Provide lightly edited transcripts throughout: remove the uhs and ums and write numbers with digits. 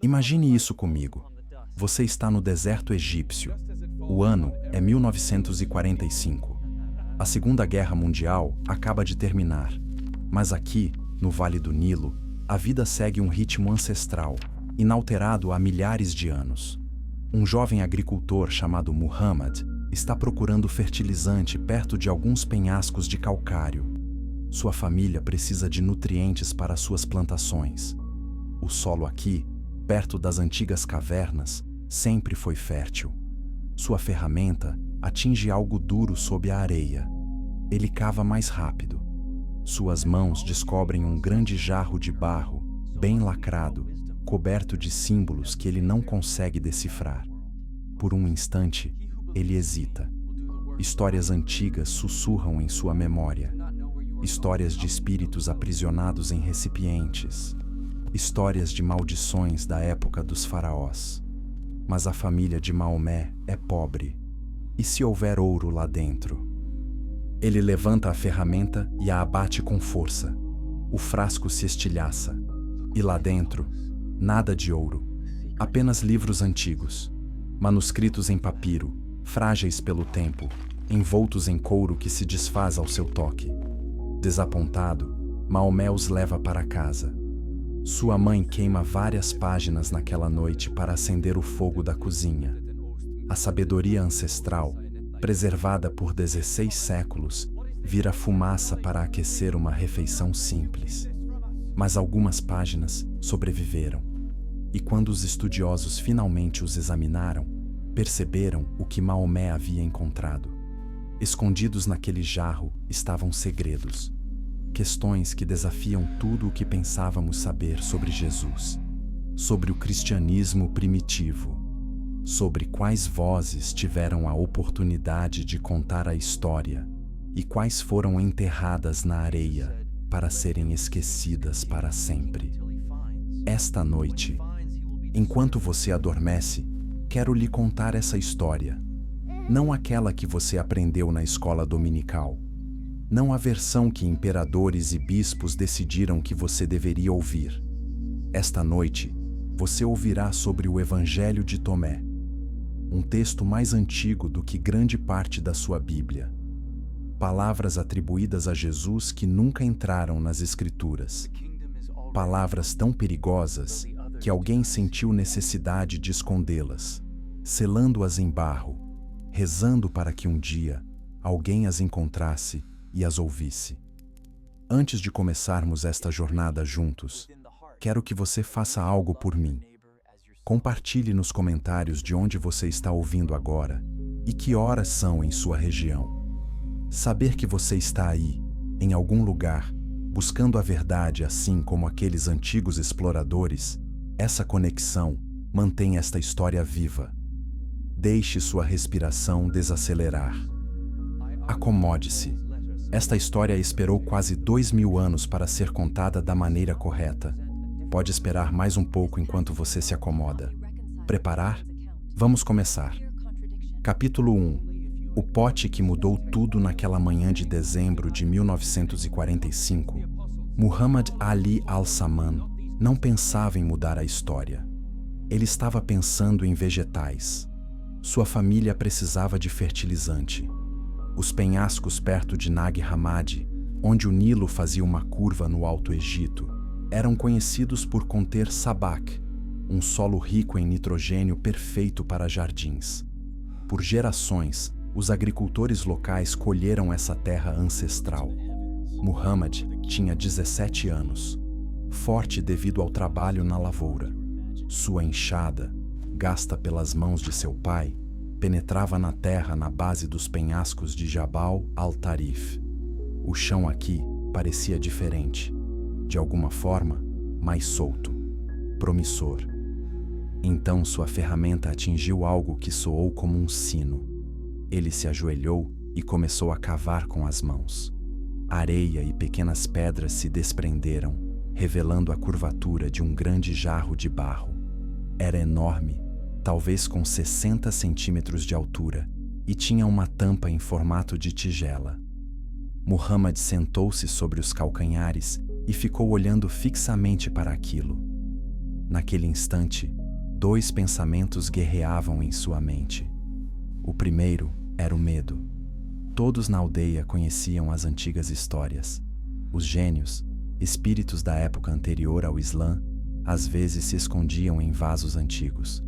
Imagine isso comigo. Você está no deserto egípcio. O ano é 1945. A Segunda Guerra Mundial acaba de terminar. Mas aqui, no Vale do Nilo, a vida segue um ritmo ancestral, inalterado há milhares de anos. Um jovem agricultor chamado Muhammad está procurando fertilizante perto de alguns penhascos de calcário. Sua família precisa de nutrientes para suas plantações. O solo aqui, perto das antigas cavernas, sempre foi fértil. Sua ferramenta atinge algo duro sob a areia. Ele cava mais rápido. Suas mãos descobrem um grande jarro de barro, bem lacrado, coberto de símbolos que ele não consegue decifrar. Por um instante, ele hesita. Histórias antigas sussurram em sua memória. Histórias de espíritos aprisionados em recipientes. Histórias de maldições da época dos faraós. Mas a família de Maomé é pobre. E se houver ouro lá dentro? Ele levanta a ferramenta e a abate com força. O frasco se estilhaça. E lá dentro, nada de ouro. Apenas livros antigos. Manuscritos em papiro, frágeis pelo tempo, envoltos em couro que se desfaz ao seu toque. Desapontado, Maomé os leva para casa. Sua mãe queima várias páginas naquela noite para acender o fogo da cozinha. A sabedoria ancestral, preservada por 16 séculos, vira fumaça para aquecer uma refeição simples. Mas algumas páginas sobreviveram. E quando os estudiosos finalmente os examinaram, perceberam o que Maomé havia encontrado. Escondidos naquele jarro estavam segredos. Questões que desafiam tudo o que pensávamos saber sobre Jesus, sobre o cristianismo primitivo, sobre quais vozes tiveram a oportunidade de contar a história e quais foram enterradas na areia para serem esquecidas para sempre. Esta noite, enquanto você adormece, quero lhe contar essa história, não aquela que você aprendeu na escola dominical. Não a versão que imperadores e bispos decidiram que você deveria ouvir. Esta noite, você ouvirá sobre o Evangelho de Tomé, um texto mais antigo do que grande parte da sua Bíblia. Palavras atribuídas a Jesus que nunca entraram nas Escrituras. Palavras tão perigosas que alguém sentiu necessidade de escondê-las, selando-as em barro, rezando para que um dia alguém as encontrasse e as ouvisse. Antes de começarmos esta jornada juntos, quero que você faça algo por mim. Compartilhe nos comentários de onde você está ouvindo agora e que horas são em sua região. Saber que você está aí, em algum lugar, buscando a verdade assim como aqueles antigos exploradores, essa conexão mantém esta história viva. Deixe sua respiração desacelerar. Acomode-se. Esta história esperou quase 2000 anos para ser contada da maneira correta. Pode esperar mais um pouco enquanto você se acomoda. Preparar? Vamos começar. Capítulo 1. O pote que mudou tudo naquela manhã de dezembro de 1945. Muhammad Ali al-Samman não pensava em mudar a história. Ele estava pensando em vegetais. Sua família precisava de fertilizante. Os penhascos perto de Nag Hammadi, onde o Nilo fazia uma curva no Alto Egito, eram conhecidos por conter sabak, um solo rico em nitrogênio perfeito para jardins. Por gerações, os agricultores locais colheram essa terra ancestral. Muhammad tinha 17 anos, forte devido ao trabalho na lavoura. Sua enxada, gasta pelas mãos de seu pai, penetrava na terra na base dos penhascos de Jabal al-Tarif. O chão aqui parecia diferente, de alguma forma, mais solto, promissor. Então sua ferramenta atingiu algo que soou como um sino. Ele se ajoelhou e começou a cavar com as mãos. Areia e pequenas pedras se desprenderam, revelando a curvatura de um grande jarro de barro. Era enorme, talvez com 60 centímetros de altura, e tinha uma tampa em formato de tigela. Muhammad sentou-se sobre os calcanhares e ficou olhando fixamente para aquilo. Naquele instante, dois pensamentos guerreavam em sua mente. O primeiro era o medo. Todos na aldeia conheciam as antigas histórias. Os gênios, espíritos da época anterior ao Islã, às vezes se escondiam em vasos antigos.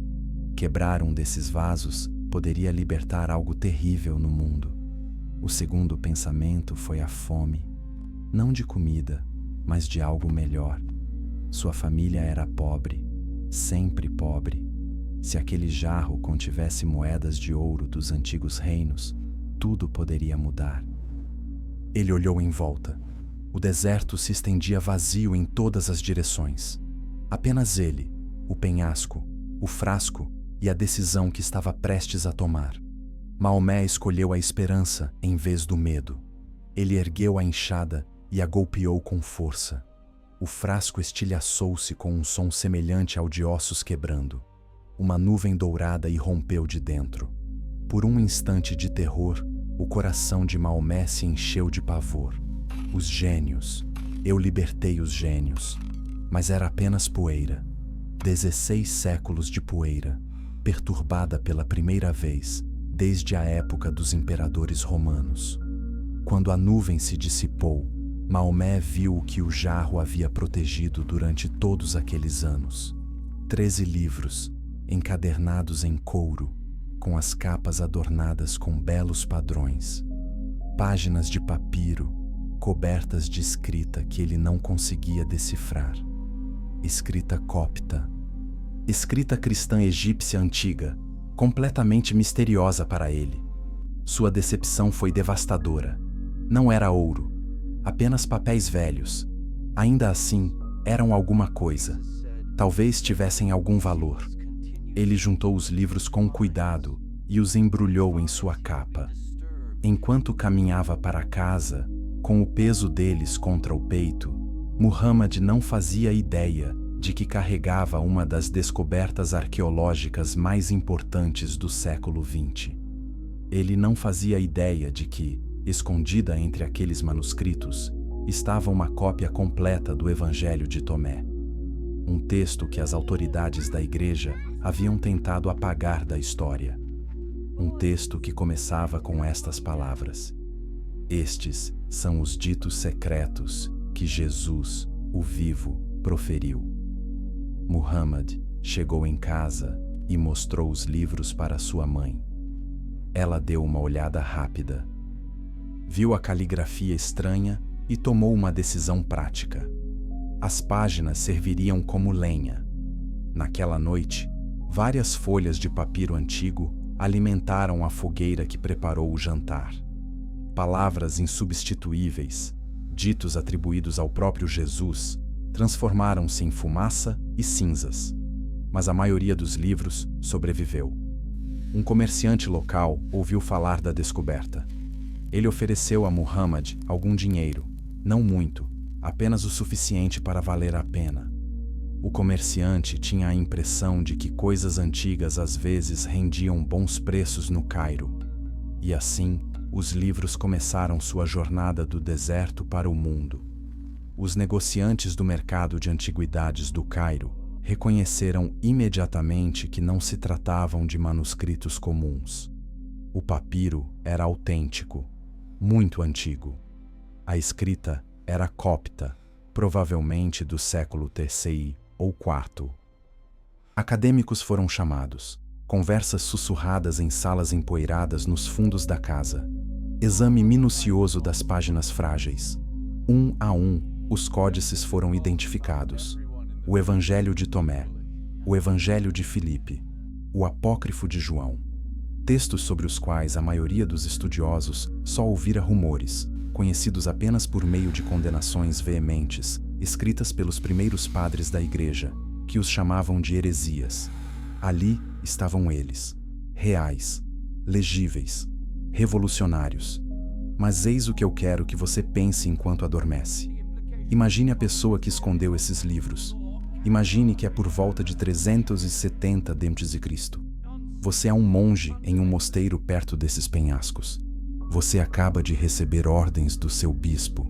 Quebrar um desses vasos poderia libertar algo terrível no mundo. O segundo pensamento foi a fome, não de comida, mas de algo melhor. Sua família era pobre, sempre pobre. Se aquele jarro contivesse moedas de ouro dos antigos reinos, tudo poderia mudar. Ele olhou em volta. O deserto se estendia vazio em todas as direções. Apenas ele, o penhasco, o frasco e a decisão que estava prestes a tomar. Maomé escolheu a esperança em vez do medo. Ele ergueu a enxada e a golpeou com força. O frasco estilhaçou-se com um som semelhante ao de ossos quebrando. Uma nuvem dourada irrompeu de dentro. Por um instante de terror, o coração de Maomé se encheu de pavor. Os gênios. Eu libertei os gênios. Mas era apenas poeira. 16 séculos de poeira, perturbada pela primeira vez, desde a época dos imperadores romanos. Quando a nuvem se dissipou, Maomé viu o que o jarro havia protegido durante todos aqueles anos. 13 livros, encadernados em couro, com as capas adornadas com belos padrões. Páginas de papiro, cobertas de escrita que ele não conseguia decifrar. Escrita copta. Escrita cristã egípcia antiga, completamente misteriosa para ele. Sua decepção foi devastadora. Não era ouro, apenas papéis velhos. Ainda assim, eram alguma coisa. Talvez tivessem algum valor. Ele juntou os livros com cuidado e os embrulhou em sua capa. Enquanto caminhava para casa, com o peso deles contra o peito, Muhammad não fazia ideia de que carregava uma das descobertas arqueológicas mais importantes do século XX. Ele não fazia ideia de que, escondida entre aqueles manuscritos, estava uma cópia completa do Evangelho de Tomé. Um texto que as autoridades da igreja haviam tentado apagar da história. Um texto que começava com estas palavras: Estes são os ditos secretos que Jesus, o vivo, proferiu. Muhammad chegou em casa e mostrou os livros para sua mãe. Ela deu uma olhada rápida. Viu a caligrafia estranha e tomou uma decisão prática. As páginas serviriam como lenha. Naquela noite, várias folhas de papiro antigo alimentaram a fogueira que preparou o jantar. Palavras insubstituíveis, ditos atribuídos ao próprio Jesus, transformaram-se em fumaça e cinzas. Mas a maioria dos livros sobreviveu. Um comerciante local ouviu falar da descoberta. Ele ofereceu a Muhammad algum dinheiro, não muito, apenas o suficiente para valer a pena. O comerciante tinha a impressão de que coisas antigas às vezes rendiam bons preços no Cairo. E assim, os livros começaram sua jornada do deserto para o mundo. Os negociantes do mercado de antiguidades do Cairo reconheceram imediatamente que não se tratavam de manuscritos comuns. O papiro era autêntico, muito antigo. A escrita era copta, provavelmente do século III ou IV. Acadêmicos foram chamados. Conversas sussurradas em salas empoeiradas nos fundos da casa. Exame minucioso das páginas frágeis. Um a um, os códices foram identificados. O Evangelho de Tomé, o Evangelho de Filipe, o Apócrifo de João. Textos sobre os quais a maioria dos estudiosos só ouvira rumores, conhecidos apenas por meio de condenações veementes, escritas pelos primeiros padres da Igreja, que os chamavam de heresias. Ali estavam eles, reais, legíveis, revolucionários. Mas eis o que eu quero que você pense enquanto adormece. Imagine a pessoa que escondeu esses livros. Imagine que é por volta de 370 d.C. Você é um monge em um mosteiro perto desses penhascos. Você acaba de receber ordens do seu bispo.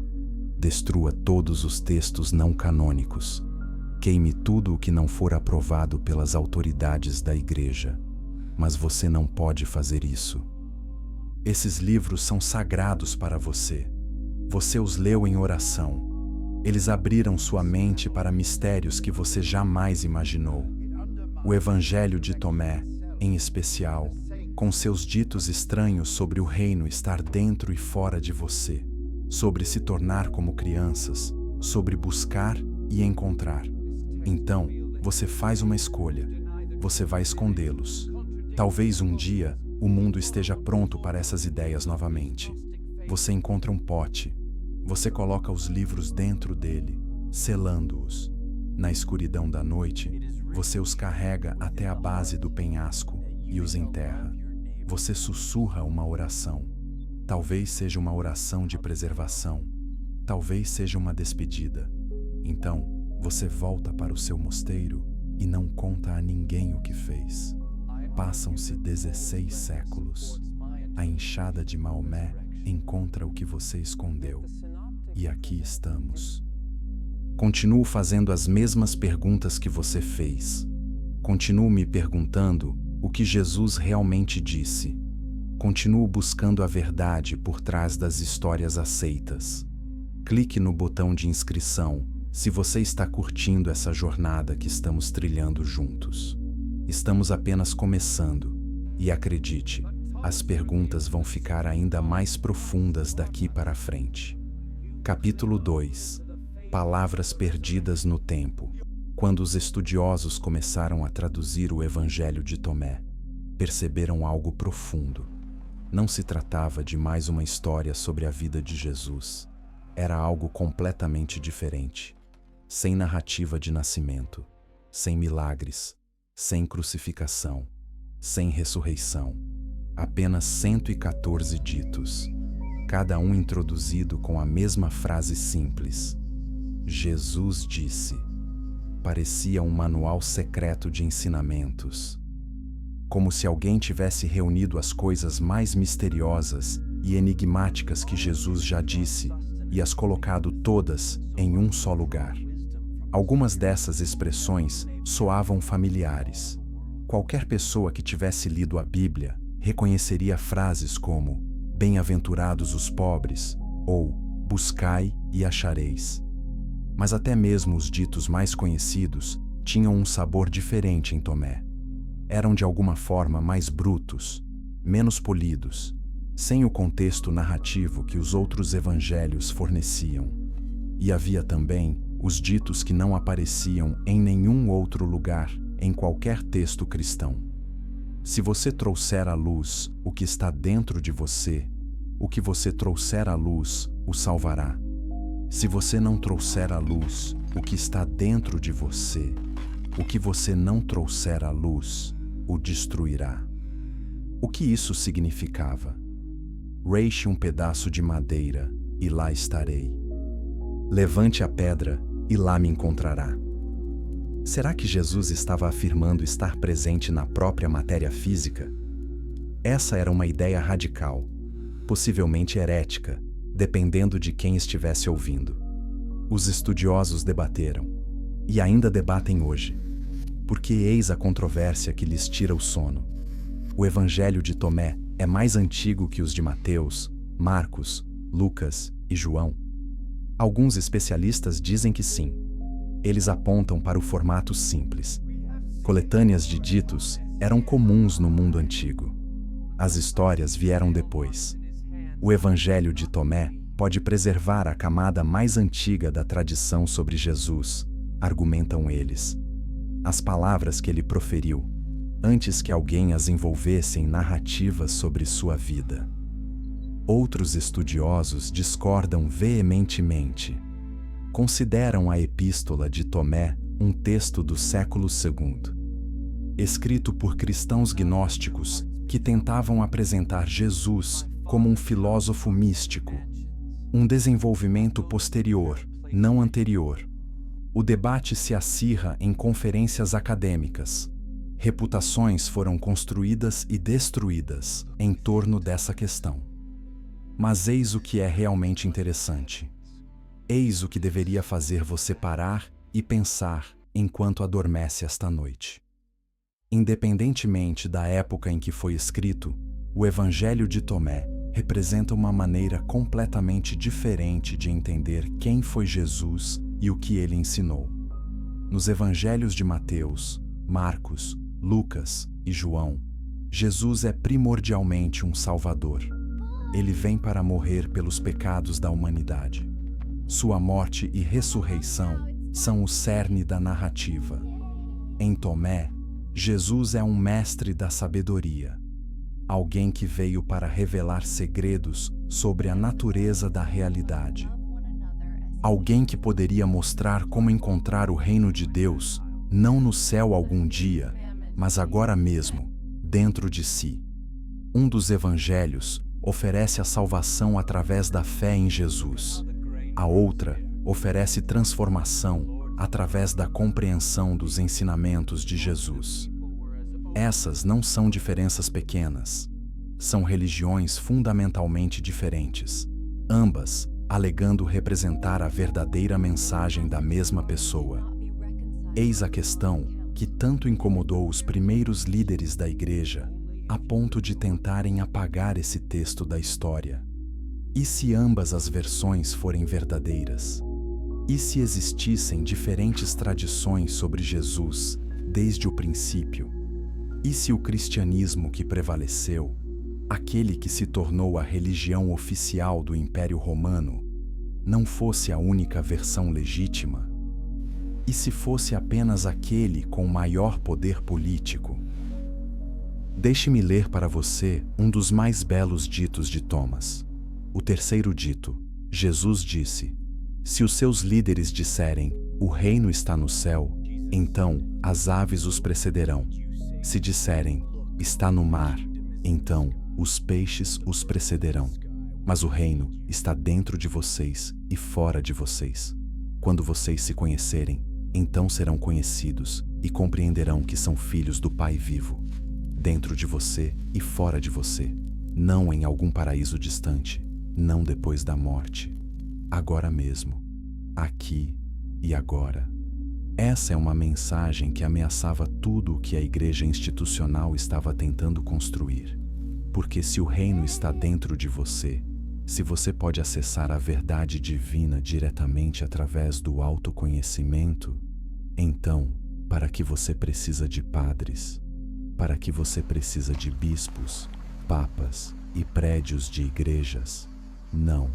Destrua todos os textos não canônicos. Queime tudo o que não for aprovado pelas autoridades da igreja. Mas você não pode fazer isso. Esses livros são sagrados para você. Você os leu em oração. Eles abriram sua mente para mistérios que você jamais imaginou. O Evangelho de Tomé, em especial, com seus ditos estranhos sobre o reino estar dentro e fora de você, sobre se tornar como crianças, sobre buscar e encontrar. Então, você faz uma escolha. Você vai escondê-los. Talvez um dia o mundo esteja pronto para essas ideias novamente. Você encontra um pote. Você coloca os livros dentro dele, selando-os. Na escuridão da noite, você os carrega até a base do penhasco e os enterra. Você sussurra uma oração. Talvez seja uma oração de preservação. Talvez seja uma despedida. Então, você volta para o seu mosteiro e não conta a ninguém o que fez. Passam-se 16 séculos. A enxada de Maomé encontra o que você escondeu. E aqui estamos. Continuo fazendo as mesmas perguntas que você fez. Continuo me perguntando o que Jesus realmente disse. Continuo buscando a verdade por trás das histórias aceitas. Clique no botão de inscrição se você está curtindo essa jornada que estamos trilhando juntos. Estamos apenas começando, e acredite, as perguntas vão ficar ainda mais profundas daqui para frente. Capítulo 2. Palavras perdidas no tempo. Quando os estudiosos começaram a traduzir o Evangelho de Tomé, perceberam algo profundo. Não se tratava de mais uma história sobre a vida de Jesus. Era algo completamente diferente. Sem narrativa de nascimento, sem milagres, sem crucificação, sem ressurreição. Apenas 114 ditos, cada um introduzido com a mesma frase simples. Jesus disse. Parecia um manual secreto de ensinamentos. Como se alguém tivesse reunido as coisas mais misteriosas e enigmáticas que Jesus já disse e as colocado todas em um só lugar. Algumas dessas expressões soavam familiares. Qualquer pessoa que tivesse lido a Bíblia reconheceria frases como "Bem-aventurados os pobres" ou "Buscai e achareis". Mas até mesmo os ditos mais conhecidos tinham um sabor diferente em Tomé. Eram de alguma forma mais brutos, menos polidos, sem o contexto narrativo que os outros evangelhos forneciam. E havia também os ditos que não apareciam em nenhum outro lugar em qualquer texto cristão. Se você trouxer à luz o que está dentro de você, o que você trouxer à luz o salvará. Se você não trouxer à luz o que está dentro de você, o que você não trouxer à luz o destruirá. O que isso significava? Reixe um pedaço de madeira e lá estarei. Levante a pedra e lá me encontrará. Será que Jesus estava afirmando estar presente na própria matéria física? Essa era uma ideia radical, possivelmente herética, dependendo de quem estivesse ouvindo. Os estudiosos debateram, e ainda debatem hoje, porque eis a controvérsia que lhes tira o sono. O Evangelho de Tomé é mais antigo que os de Mateus, Marcos, Lucas e João. Alguns especialistas dizem que sim. Eles apontam para o formato simples. Coletâneas de ditos eram comuns no mundo antigo. As histórias vieram depois. O Evangelho de Tomé pode preservar a camada mais antiga da tradição sobre Jesus, argumentam eles. As palavras que ele proferiu, antes que alguém as envolvesse em narrativas sobre sua vida. Outros estudiosos discordam veementemente. Consideram a Epístola de Tomé um texto do século II, escrito por cristãos gnósticos que tentavam apresentar Jesus como um filósofo místico, um desenvolvimento posterior, não anterior. O debate se acirra em conferências acadêmicas. Reputações foram construídas e destruídas em torno dessa questão. Mas eis o que é realmente interessante. Eis o que deveria fazer você parar e pensar enquanto adormece esta noite. Independentemente da época em que foi escrito, o Evangelho de Tomé representa uma maneira completamente diferente de entender quem foi Jesus e o que ele ensinou. Nos Evangelhos de Mateus, Marcos, Lucas e João, Jesus é primordialmente um Salvador. Ele vem para morrer pelos pecados da humanidade. Sua morte e ressurreição são o cerne da narrativa. Em Tomé, Jesus é um mestre da sabedoria, alguém que veio para revelar segredos sobre a natureza da realidade. Alguém que poderia mostrar como encontrar o reino de Deus, não no céu algum dia, mas agora mesmo, dentro de si. Um dos evangelhos oferece a salvação através da fé em Jesus. A outra oferece transformação através da compreensão dos ensinamentos de Jesus. Essas não são diferenças pequenas. São religiões fundamentalmente diferentes, ambas alegando representar a verdadeira mensagem da mesma pessoa. Eis a questão que tanto incomodou os primeiros líderes da igreja, a ponto de tentarem apagar esse texto da história. E se ambas as versões forem verdadeiras? E se existissem diferentes tradições sobre Jesus desde o princípio? E se o cristianismo que prevaleceu, aquele que se tornou a religião oficial do Império Romano, não fosse a única versão legítima? E se fosse apenas aquele com maior poder político? Deixe-me ler para você um dos mais belos ditos de Thomas. O terceiro dito, Jesus disse: se os seus líderes disserem, o reino está no céu, então as aves os precederão. Se disserem, está no mar, então os peixes os precederão. Mas o reino está dentro de vocês e fora de vocês. Quando vocês se conhecerem, então serão conhecidos e compreenderão que são filhos do Pai vivo. Dentro de você e fora de você, não em algum paraíso distante, não depois da morte. Agora mesmo, aqui e agora. Essa é uma mensagem que ameaçava tudo o que a igreja institucional estava tentando construir. Porque se o reino está dentro de você, se você pode acessar a verdade divina diretamente através do autoconhecimento, então, para que você precisa de padres? Para que você precisa de bispos, papas e prédios de igrejas? Não.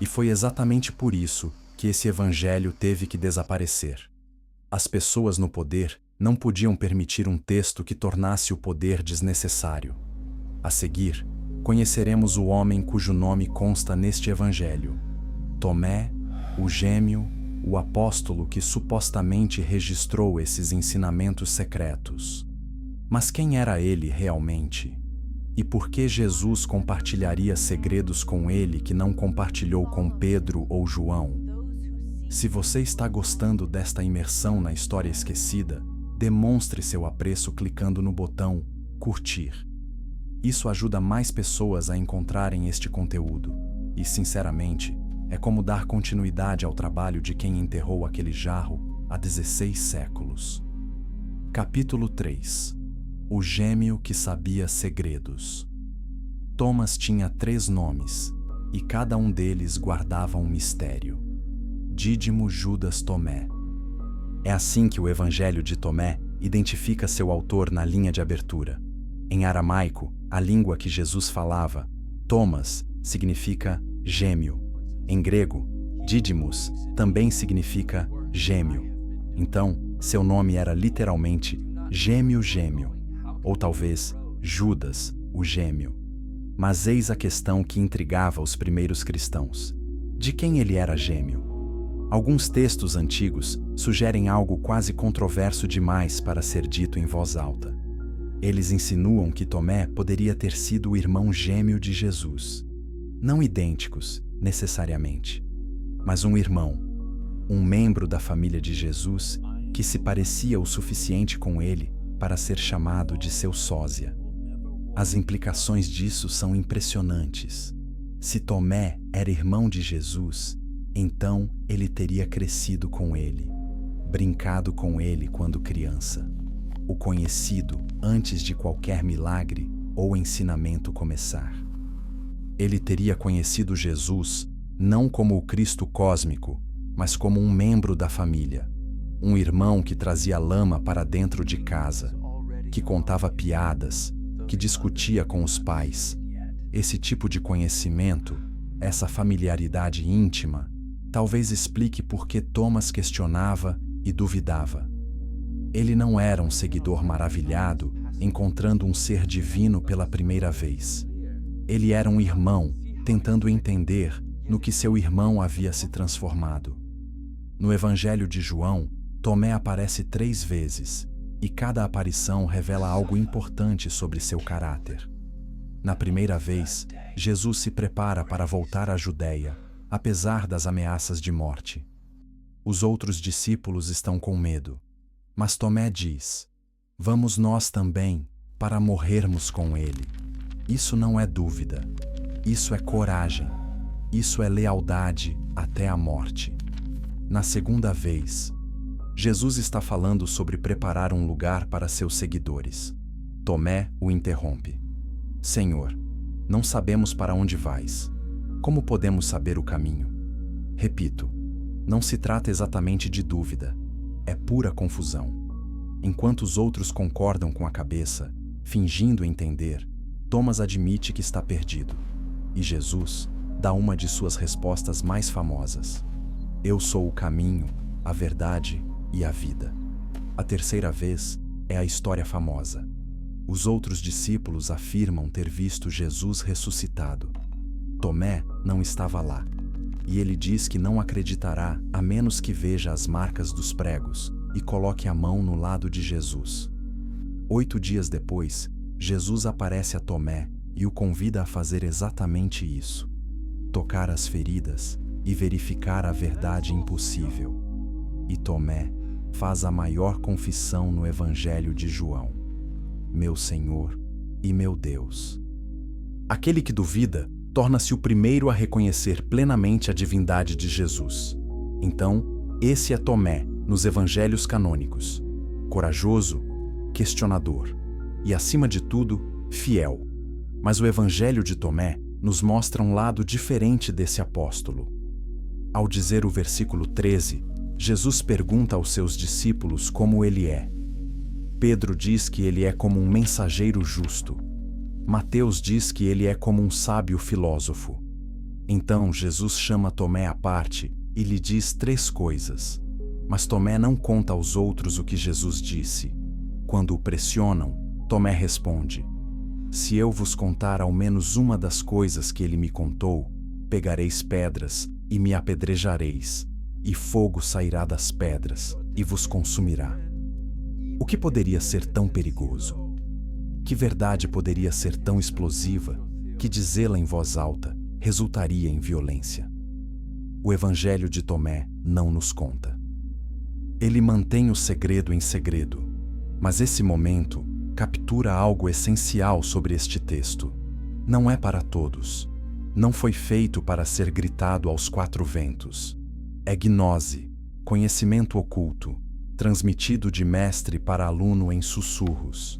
E foi exatamente por isso que esse evangelho teve que desaparecer. As pessoas no poder não podiam permitir um texto que tornasse o poder desnecessário. A seguir, conheceremos o homem cujo nome consta neste evangelho: Tomé, o gêmeo, o apóstolo que supostamente registrou esses ensinamentos secretos. Mas quem era ele realmente? E por que Jesus compartilharia segredos com ele que não compartilhou com Pedro ou João? Se você está gostando desta imersão na história esquecida, demonstre seu apreço clicando no botão curtir. Isso ajuda mais pessoas a encontrarem este conteúdo e, sinceramente, é como dar continuidade ao trabalho de quem enterrou aquele jarro há 16 séculos. Capítulo 3. O gêmeo que sabia segredos. Thomas tinha 3 nomes, e cada um deles guardava um mistério. Dídimo Judas Tomé. É assim que o Evangelho de Tomé identifica seu autor na linha de abertura. Em aramaico, a língua que Jesus falava, Thomas significa gêmeo. Em grego, Dídimos também significa gêmeo. Então, seu nome era literalmente gêmeo, ou talvez Judas, o gêmeo. Mas eis a questão que intrigava os primeiros cristãos. De quem ele era gêmeo? Alguns textos antigos sugerem algo quase controverso demais para ser dito em voz alta. Eles insinuam que Tomé poderia ter sido o irmão gêmeo de Jesus. Não idênticos, necessariamente, mas um irmão, um membro da família de Jesus que se parecia o suficiente com ele para ser chamado de seu sósia. As implicações disso são impressionantes. Se Tomé era irmão de Jesus, então ele teria crescido com ele. brincado com ele quando criança, o conhecido antes de qualquer milagre ou ensinamento começar. Ele teria conhecido Jesus não como o Cristo cósmico, mas como um membro da família, um irmão que trazia lama para dentro de casa, que contava piadas, que discutia com os pais. Esse tipo de conhecimento, essa familiaridade íntima, talvez explique por que Thomas questionava e duvidava. Ele não era um seguidor maravilhado encontrando um ser divino pela primeira vez. Ele era um irmão tentando entender no que seu irmão havia se transformado. No Evangelho de João, Tomé aparece 3 vezes, e cada aparição revela algo importante sobre seu caráter. Na primeira vez, Jesus se prepara para voltar à Judeia, apesar das ameaças de morte. Os outros discípulos estão com medo, mas Tomé diz: "Vamos nós também, para morrermos com ele." Isso não é dúvida, isso é coragem, isso é lealdade até a morte. Na segunda vez, Jesus está falando sobre preparar um lugar para seus seguidores. Tomé o interrompe: "Senhor, não sabemos para onde vais. Como podemos saber o caminho?" Repito, não se trata exatamente de dúvida, é pura confusão. Enquanto os outros concordam com a cabeça, fingindo entender, Thomas admite que está perdido. E Jesus dá uma de suas respostas mais famosas: "Eu sou o caminho, a verdade e a vida." A terceira vez é a história famosa. Os outros discípulos afirmam ter visto Jesus ressuscitado. Tomé não estava lá, e ele diz que não acreditará a menos que veja as marcas dos pregos e coloque a mão no lado de Jesus. 8 dias depois, Jesus aparece a Tomé e o convida a fazer exatamente isso: tocar as feridas e verificar a verdade impossível. E Tomé faz a maior confissão no Evangelho de João: "Meu Senhor e meu Deus." Aquele que duvida torna-se o primeiro a reconhecer plenamente a divindade de Jesus. Então, esse é Tomé nos evangelhos canônicos: corajoso, questionador e, acima de tudo, fiel. Mas o Evangelho de Tomé nos mostra um lado diferente desse apóstolo. Ao dizer o versículo 13, Jesus pergunta aos seus discípulos como ele é. Pedro diz que ele é como um mensageiro justo. Mateus diz que ele é como um sábio filósofo. Então Jesus chama Tomé à parte e lhe diz 3 coisas. Mas Tomé não conta aos outros o que Jesus disse. Quando o pressionam, Tomé responde: "Se eu vos contar ao menos uma das coisas que ele me contou, pegareis pedras e me apedrejareis, e fogo sairá das pedras e vos consumirá." O que poderia ser tão perigoso? Que verdade poderia ser tão explosiva que dizê-la em voz alta resultaria em violência? O Evangelho de Tomé não nos conta. Ele mantém o segredo em segredo, mas esse momento captura algo essencial sobre este texto. Não é para todos. Não foi feito para ser gritado aos 4 ventos. É gnose, conhecimento oculto, transmitido de mestre para aluno em sussurros.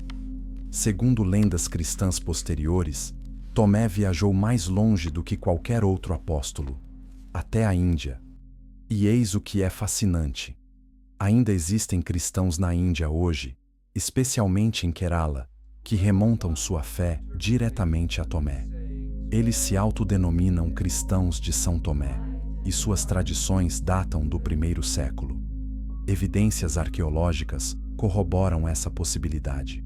Segundo lendas cristãs posteriores, Tomé viajou mais longe do que qualquer outro apóstolo, até a Índia. E eis o que é fascinante: ainda existem cristãos na Índia hoje, especialmente em Kerala, que remontam sua fé diretamente a Tomé. Eles se autodenominam cristãos de São Tomé, e suas tradições datam do 1º século. Evidências arqueológicas corroboram essa possibilidade.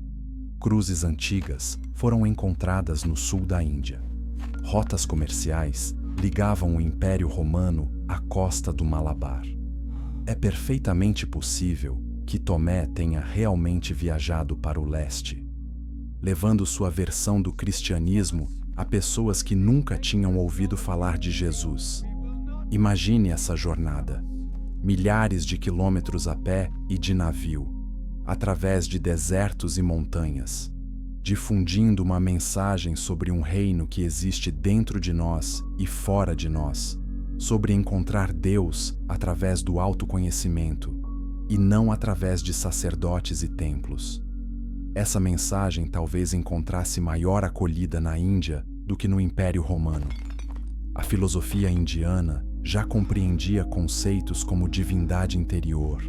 Cruzes antigas foram encontradas no sul da Índia. Rotas comerciais ligavam o Império Romano à costa do Malabar. É perfeitamente possível que Tomé tenha realmente viajado para o leste, levando sua versão do cristianismo a pessoas que nunca tinham ouvido falar de Jesus. Imagine essa jornada: milhares de quilômetros a pé e de navio, através de desertos e montanhas, difundindo uma mensagem sobre um reino que existe dentro de nós e fora de nós, sobre encontrar Deus através do autoconhecimento e não através de sacerdotes e templos. Essa mensagem talvez encontrasse maior acolhida na Índia do que no Império Romano. A filosofia indiana já compreendia conceitos como divindade interior,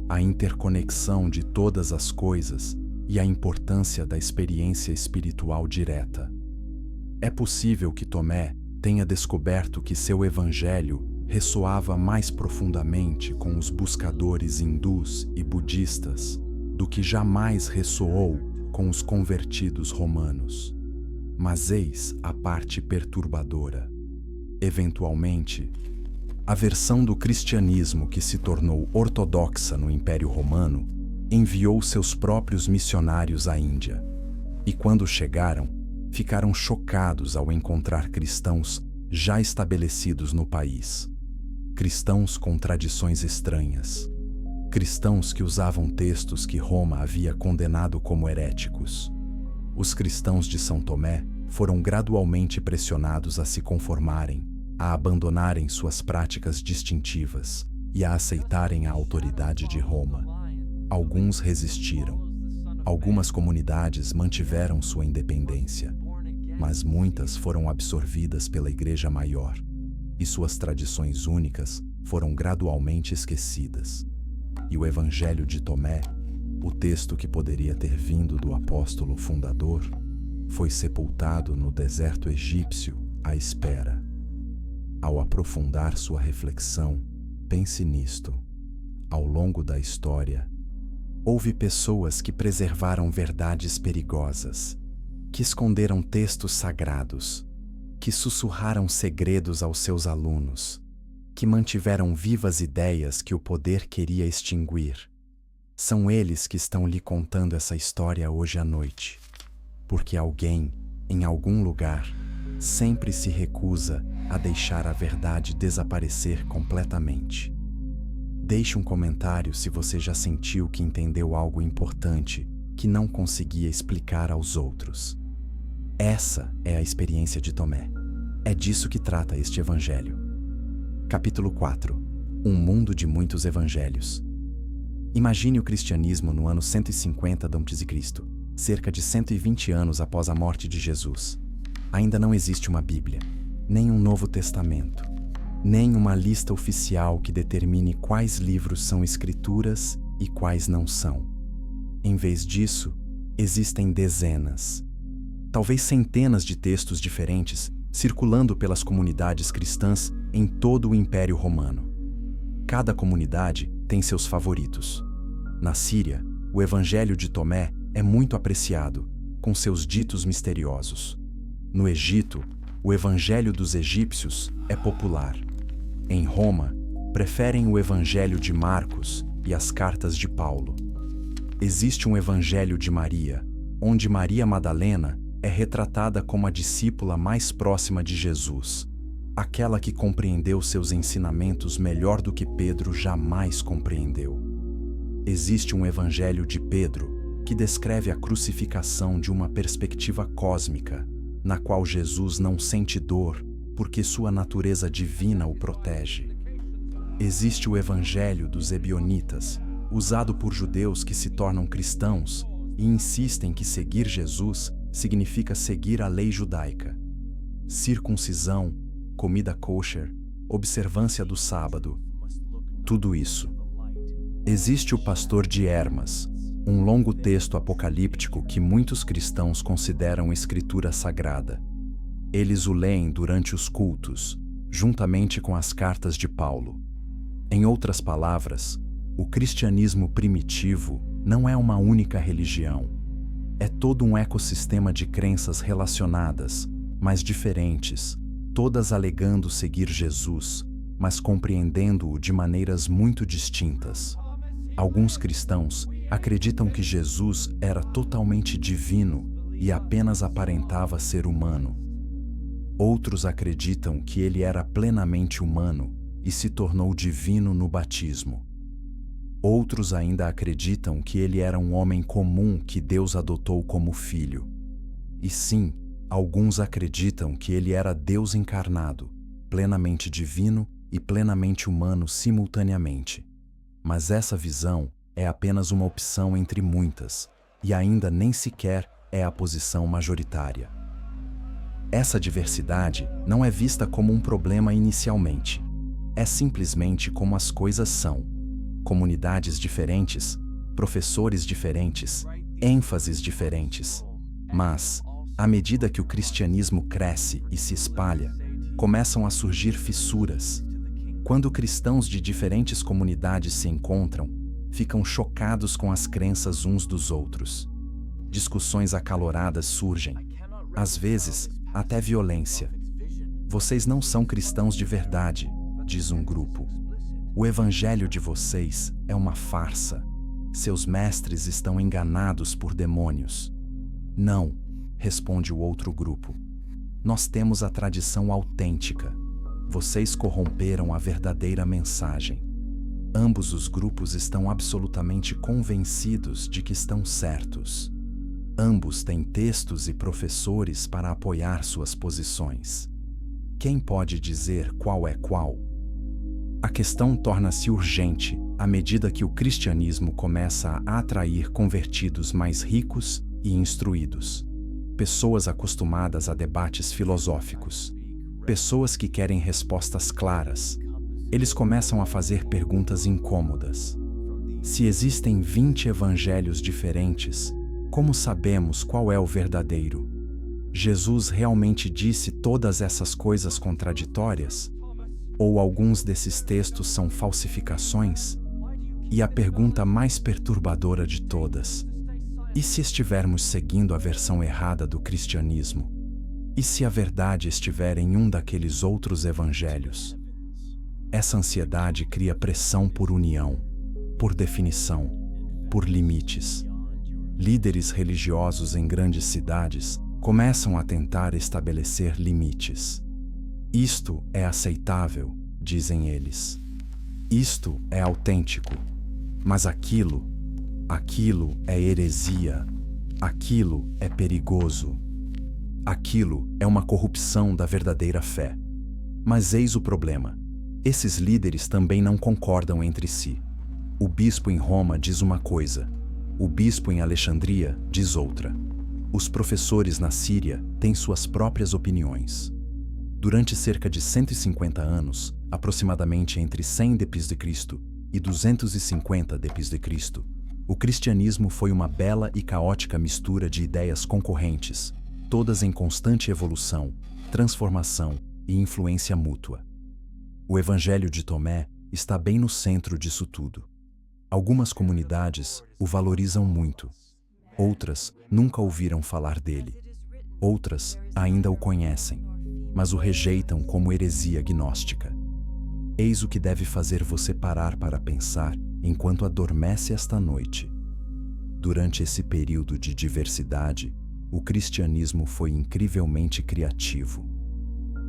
a interconexão de todas as coisas e a importância da experiência espiritual direta. É possível que Tomé tenha descoberto que seu evangelho ressoava mais profundamente com os buscadores hindus e budistas do que jamais ressoou com os convertidos romanos. Mas eis a parte perturbadora. Eventualmente, a versão do cristianismo que se tornou ortodoxa no Império Romano enviou seus próprios missionários à Índia. E quando chegaram, ficaram chocados ao encontrar cristãos já estabelecidos no país. Cristãos com tradições estranhas. Cristãos que usavam textos que Roma havia condenado como heréticos. Os cristãos de São Tomé foram gradualmente pressionados a se conformarem, a abandonarem suas práticas distintivas e a aceitarem a autoridade de Roma. Alguns resistiram. Algumas comunidades mantiveram sua independência, mas muitas foram absorvidas pela Igreja Maior, e suas tradições únicas foram gradualmente esquecidas. E o Evangelho de Tomé, o texto que poderia ter vindo do apóstolo fundador, foi sepultado no deserto egípcio à espera. Ao aprofundar sua reflexão, pense nisto. Ao longo da história, houve pessoas que preservaram verdades perigosas, que esconderam textos sagrados, que sussurraram segredos aos seus alunos, que mantiveram vivas ideias que o poder queria extinguir. São eles que estão lhe contando essa história hoje à noite, porque alguém, em algum lugar, sempre se recusa a deixar a verdade desaparecer completamente. Deixe um comentário se você já sentiu que entendeu algo importante que não conseguia explicar aos outros. Essa é a experiência de Tomé. É disso que trata este evangelho. Capítulo 4. Um mundo de muitos evangelhos. Imagine o cristianismo no ano 150 d.C., cerca de 120 anos após a morte de Jesus. Ainda não existe uma Bíblia, nem um Novo Testamento, nem uma lista oficial que determine quais livros são escrituras e quais não são. Em vez disso, existem dezenas, talvez centenas de textos diferentes circulando pelas comunidades cristãs em todo o Império Romano. Cada comunidade tem seus favoritos. Na Síria, o Evangelho de Tomé é muito apreciado, com seus ditos misteriosos. No Egito, o Evangelho dos egípcios é popular. Em Roma, preferem o Evangelho de Marcos e as cartas de Paulo. Existe um Evangelho de Maria, onde Maria Madalena é retratada como a discípula mais próxima de Jesus, aquela que compreendeu seus ensinamentos melhor do que Pedro jamais compreendeu. Existe um Evangelho de Pedro, que descreve a crucificação de uma perspectiva cósmica, na qual Jesus não sente dor, porque sua natureza divina o protege. Existe o Evangelho dos Ebionitas, usado por judeus que se tornam cristãos e insistem que seguir Jesus significa seguir a lei judaica. Circuncisão, comida kosher, observância do sábado, tudo isso. Existe o Pastor de Hermas, um longo texto apocalíptico que muitos cristãos consideram escritura sagrada. Eles o leem durante os cultos, juntamente com as cartas de Paulo. Em outras palavras, o cristianismo primitivo não é uma única religião. É todo um ecossistema de crenças relacionadas, mas diferentes, todas alegando seguir Jesus, mas compreendendo-o de maneiras muito distintas. Alguns cristãos acreditam que Jesus era totalmente divino e apenas aparentava ser humano. Outros acreditam que ele era plenamente humano e se tornou divino no batismo. Outros ainda acreditam que ele era um homem comum que Deus adotou como filho. E sim, alguns acreditam que ele era Deus encarnado, plenamente divino e plenamente humano simultaneamente. Mas essa visão é apenas uma opção entre muitas, e ainda nem sequer é a posição majoritária. Essa diversidade não é vista como um problema inicialmente. É simplesmente como as coisas são. Comunidades diferentes, professores diferentes, ênfases diferentes. Mas, à medida que o cristianismo cresce e se espalha, começam a surgir fissuras. Quando cristãos de diferentes comunidades se encontram, ficam chocados com as crenças uns dos outros. Discussões acaloradas surgem, às vezes, até violência. Vocês não são cristãos de verdade, diz um grupo. O evangelho de vocês é uma farsa. Seus mestres estão enganados por demônios. Não, responde o outro grupo. Nós temos a tradição autêntica. Vocês corromperam a verdadeira mensagem. Ambos os grupos estão absolutamente convencidos de que estão certos. Ambos têm textos e professores para apoiar suas posições. Quem pode dizer qual é qual? A questão torna-se urgente à medida que o cristianismo começa a atrair convertidos mais ricos e instruídos. Pessoas acostumadas a debates filosóficos. Pessoas que querem respostas claras. Eles começam a fazer perguntas incômodas. Se existem 20 evangelhos diferentes, como sabemos qual é o verdadeiro? Jesus realmente disse todas essas coisas contraditórias? Ou alguns desses textos são falsificações? E a pergunta mais perturbadora de todas: e se estivermos seguindo a versão errada do cristianismo? E se a verdade estiver em um daqueles outros evangelhos? Essa ansiedade cria pressão por união, por definição, por limites. Líderes religiosos em grandes cidades começam a tentar estabelecer limites. Isto é aceitável, dizem eles. Isto é autêntico. Mas aquilo é heresia. Aquilo é perigoso. Aquilo é uma corrupção da verdadeira fé. Mas eis o problema. Esses líderes também não concordam entre si. O bispo em Roma diz uma coisa. O bispo em Alexandria diz outra. Os professores na Síria têm suas próprias opiniões. Durante cerca de 150 anos, aproximadamente entre 100 d.C. e 250 d.C., o cristianismo foi uma bela e caótica mistura de ideias concorrentes, todas em constante evolução, transformação e influência mútua. O Evangelho de Tomé está bem no centro disso tudo. Algumas comunidades o valorizam muito. Outras nunca ouviram falar dele. Outras ainda o conhecem, mas o rejeitam como heresia gnóstica. Eis o que deve fazer você parar para pensar enquanto adormece esta noite. Durante esse período de diversidade, o cristianismo foi incrivelmente criativo.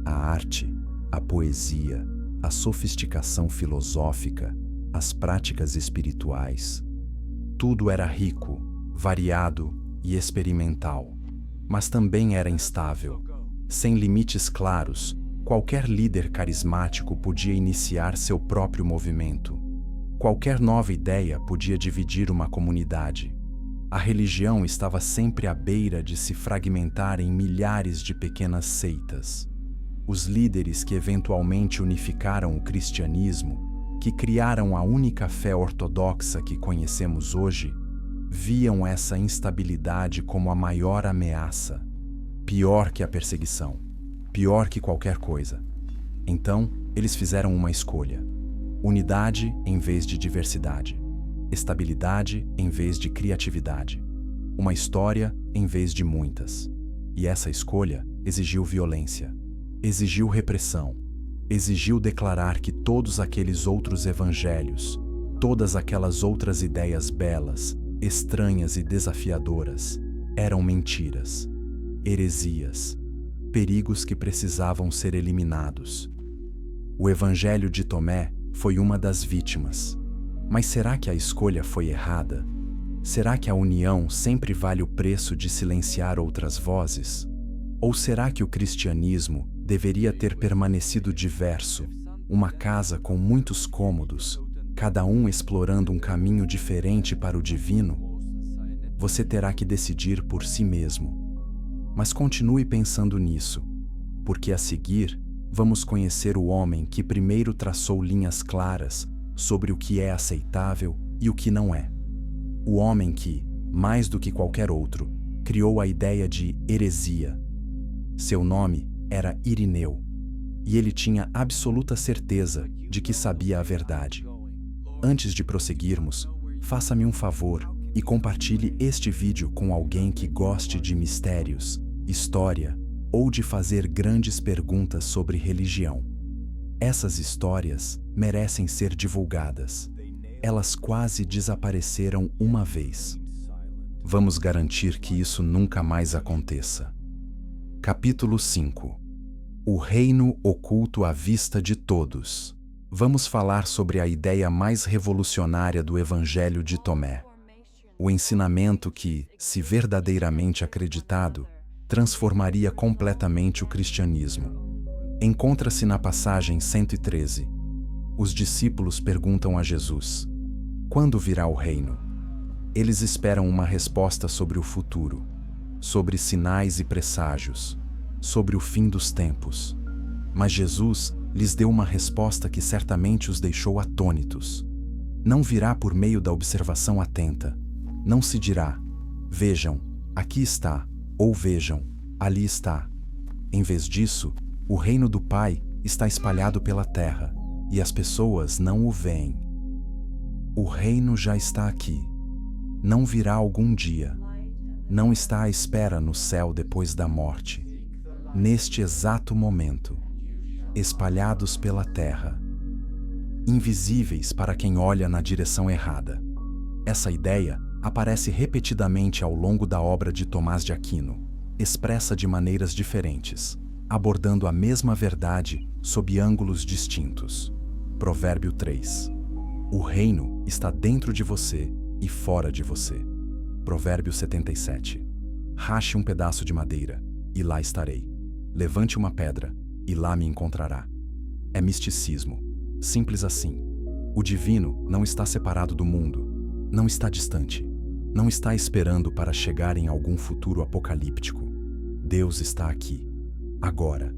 A arte, a poesia, a sofisticação filosófica, as práticas espirituais, tudo era rico, variado e experimental, mas também era instável. Sem limites claros, qualquer líder carismático podia iniciar seu próprio movimento. Qualquer nova ideia podia dividir uma comunidade. A religião estava sempre à beira de se fragmentar em milhares de pequenas seitas. Os líderes que eventualmente unificaram o cristianismo, que criaram a única fé ortodoxa que conhecemos hoje, viam essa instabilidade como a maior ameaça, pior que a perseguição, pior que qualquer coisa. Então, eles fizeram uma escolha: unidade em vez de diversidade, estabilidade em vez de criatividade, uma história em vez de muitas. E essa escolha exigiu violência, exigiu repressão, exigiu declarar que todos aqueles outros evangelhos, todas aquelas outras ideias belas, estranhas e desafiadoras, eram mentiras, heresias, perigos que precisavam ser eliminados. O Evangelho de Tomé foi uma das vítimas. Mas será que a escolha foi errada? Será que a união sempre vale o preço de silenciar outras vozes? Ou será que o cristianismo deveria ter permanecido diverso, uma casa com muitos cômodos, cada um explorando um caminho diferente para o divino, você terá que decidir por si mesmo. Mas continue pensando nisso, porque a seguir vamos conhecer o homem que primeiro traçou linhas claras sobre o que é aceitável e o que não é. O homem que, mais do que qualquer outro, criou a ideia de heresia. Seu nome era Irineu, e ele tinha absoluta certeza de que sabia a verdade. Antes de prosseguirmos, faça-me um favor e compartilhe este vídeo com alguém que goste de mistérios, história ou de fazer grandes perguntas sobre religião. Essas histórias merecem ser divulgadas. Elas quase desapareceram uma vez. Vamos garantir que isso nunca mais aconteça. Capítulo 5. O reino oculto à vista de todos. Vamos falar sobre a ideia mais revolucionária do Evangelho de Tomé. O ensinamento que, se verdadeiramente acreditado, transformaria completamente o cristianismo. Encontra-se na passagem 113. Os discípulos perguntam a Jesus: quando virá o reino? Eles esperam uma resposta sobre o futuro, sobre sinais e presságios, sobre o fim dos tempos. Mas Jesus lhes deu uma resposta que certamente os deixou atônitos. Não virá por meio da observação atenta. Não se dirá: vejam, aqui está, ou vejam, ali está. Em vez disso, o reino do Pai está espalhado pela terra, e as pessoas não o veem. O reino já está aqui. Não virá algum dia. Não está à espera no céu depois da morte. Neste exato momento, espalhados pela terra, invisíveis para quem olha na direção errada. Essa ideia aparece repetidamente ao longo da obra de Tomás de Aquino, expressa de maneiras diferentes, abordando a mesma verdade sob ângulos distintos. Provérbio 3. O reino está dentro de você e fora de você. Provérbio 77. Rache um pedaço de madeira, e lá estarei. Levante uma pedra, e lá me encontrará. É misticismo. Simples assim. O divino não está separado do mundo, não está distante, não está esperando para chegar em algum futuro apocalíptico. Deus está aqui, agora,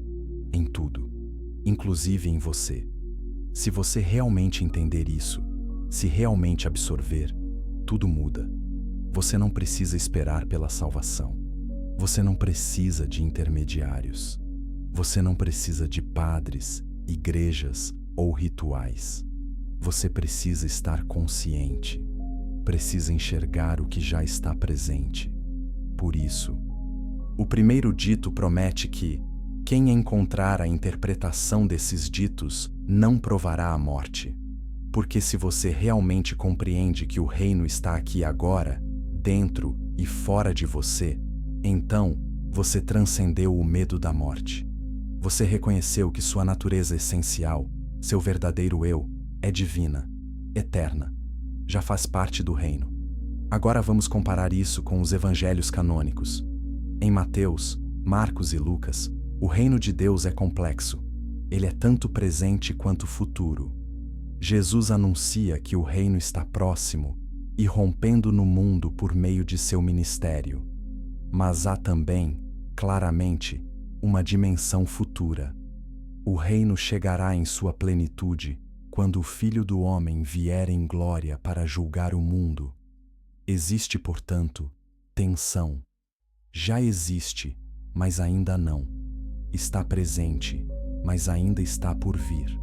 em tudo, inclusive em você. Se você realmente entender isso, se realmente absorver, tudo muda. Você não precisa esperar pela salvação. Você não precisa de intermediários. Você não precisa de padres, igrejas ou rituais. Você precisa estar consciente. Precisa enxergar o que já está presente. Por isso, o primeiro dito promete que quem encontrar a interpretação desses ditos não provará a morte. Porque se você realmente compreende que o reino está aqui agora, dentro e fora de você, então você transcendeu o medo da morte. Você reconheceu que sua natureza essencial, seu verdadeiro eu, é divina, eterna. Já faz parte do reino. Agora vamos comparar isso com os evangelhos canônicos. Em Mateus, Marcos e Lucas, o reino de Deus é complexo. Ele é tanto presente quanto futuro. Jesus anuncia que o reino está próximo e rompendo no mundo por meio de seu ministério. Mas há também, claramente, uma dimensão futura. O reino chegará em sua plenitude quando o Filho do Homem vier em glória para julgar o mundo. Existe, portanto, tensão. Já existe, mas ainda não. Está presente, mas ainda está por vir.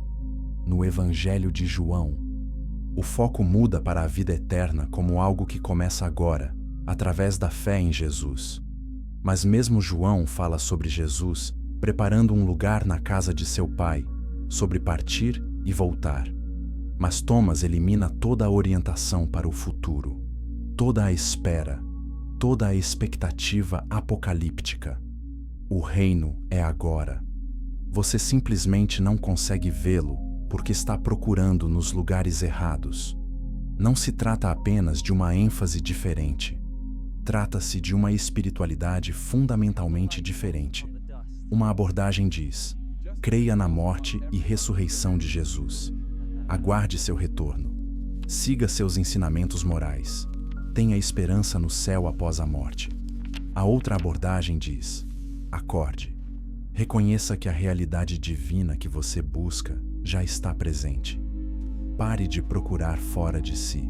No Evangelho de João, o foco muda para a vida eterna como algo que começa agora, através da fé em Jesus. Mas mesmo João fala sobre Jesus preparando um lugar na casa de seu Pai, sobre partir e voltar. Mas Thomas elimina toda a orientação para o futuro, toda a espera, toda a expectativa apocalíptica. O reino é agora. Você simplesmente não consegue vê-lo porque está procurando nos lugares errados. Não se trata apenas de uma ênfase diferente. Trata-se de uma espiritualidade fundamentalmente diferente. Uma abordagem diz: creia na morte e ressurreição de Jesus. Aguarde seu retorno. Siga seus ensinamentos morais. Tenha esperança no céu após a morte. A outra abordagem diz: acorde. Reconheça que a realidade divina que você busca já está presente. Pare de procurar fora de si.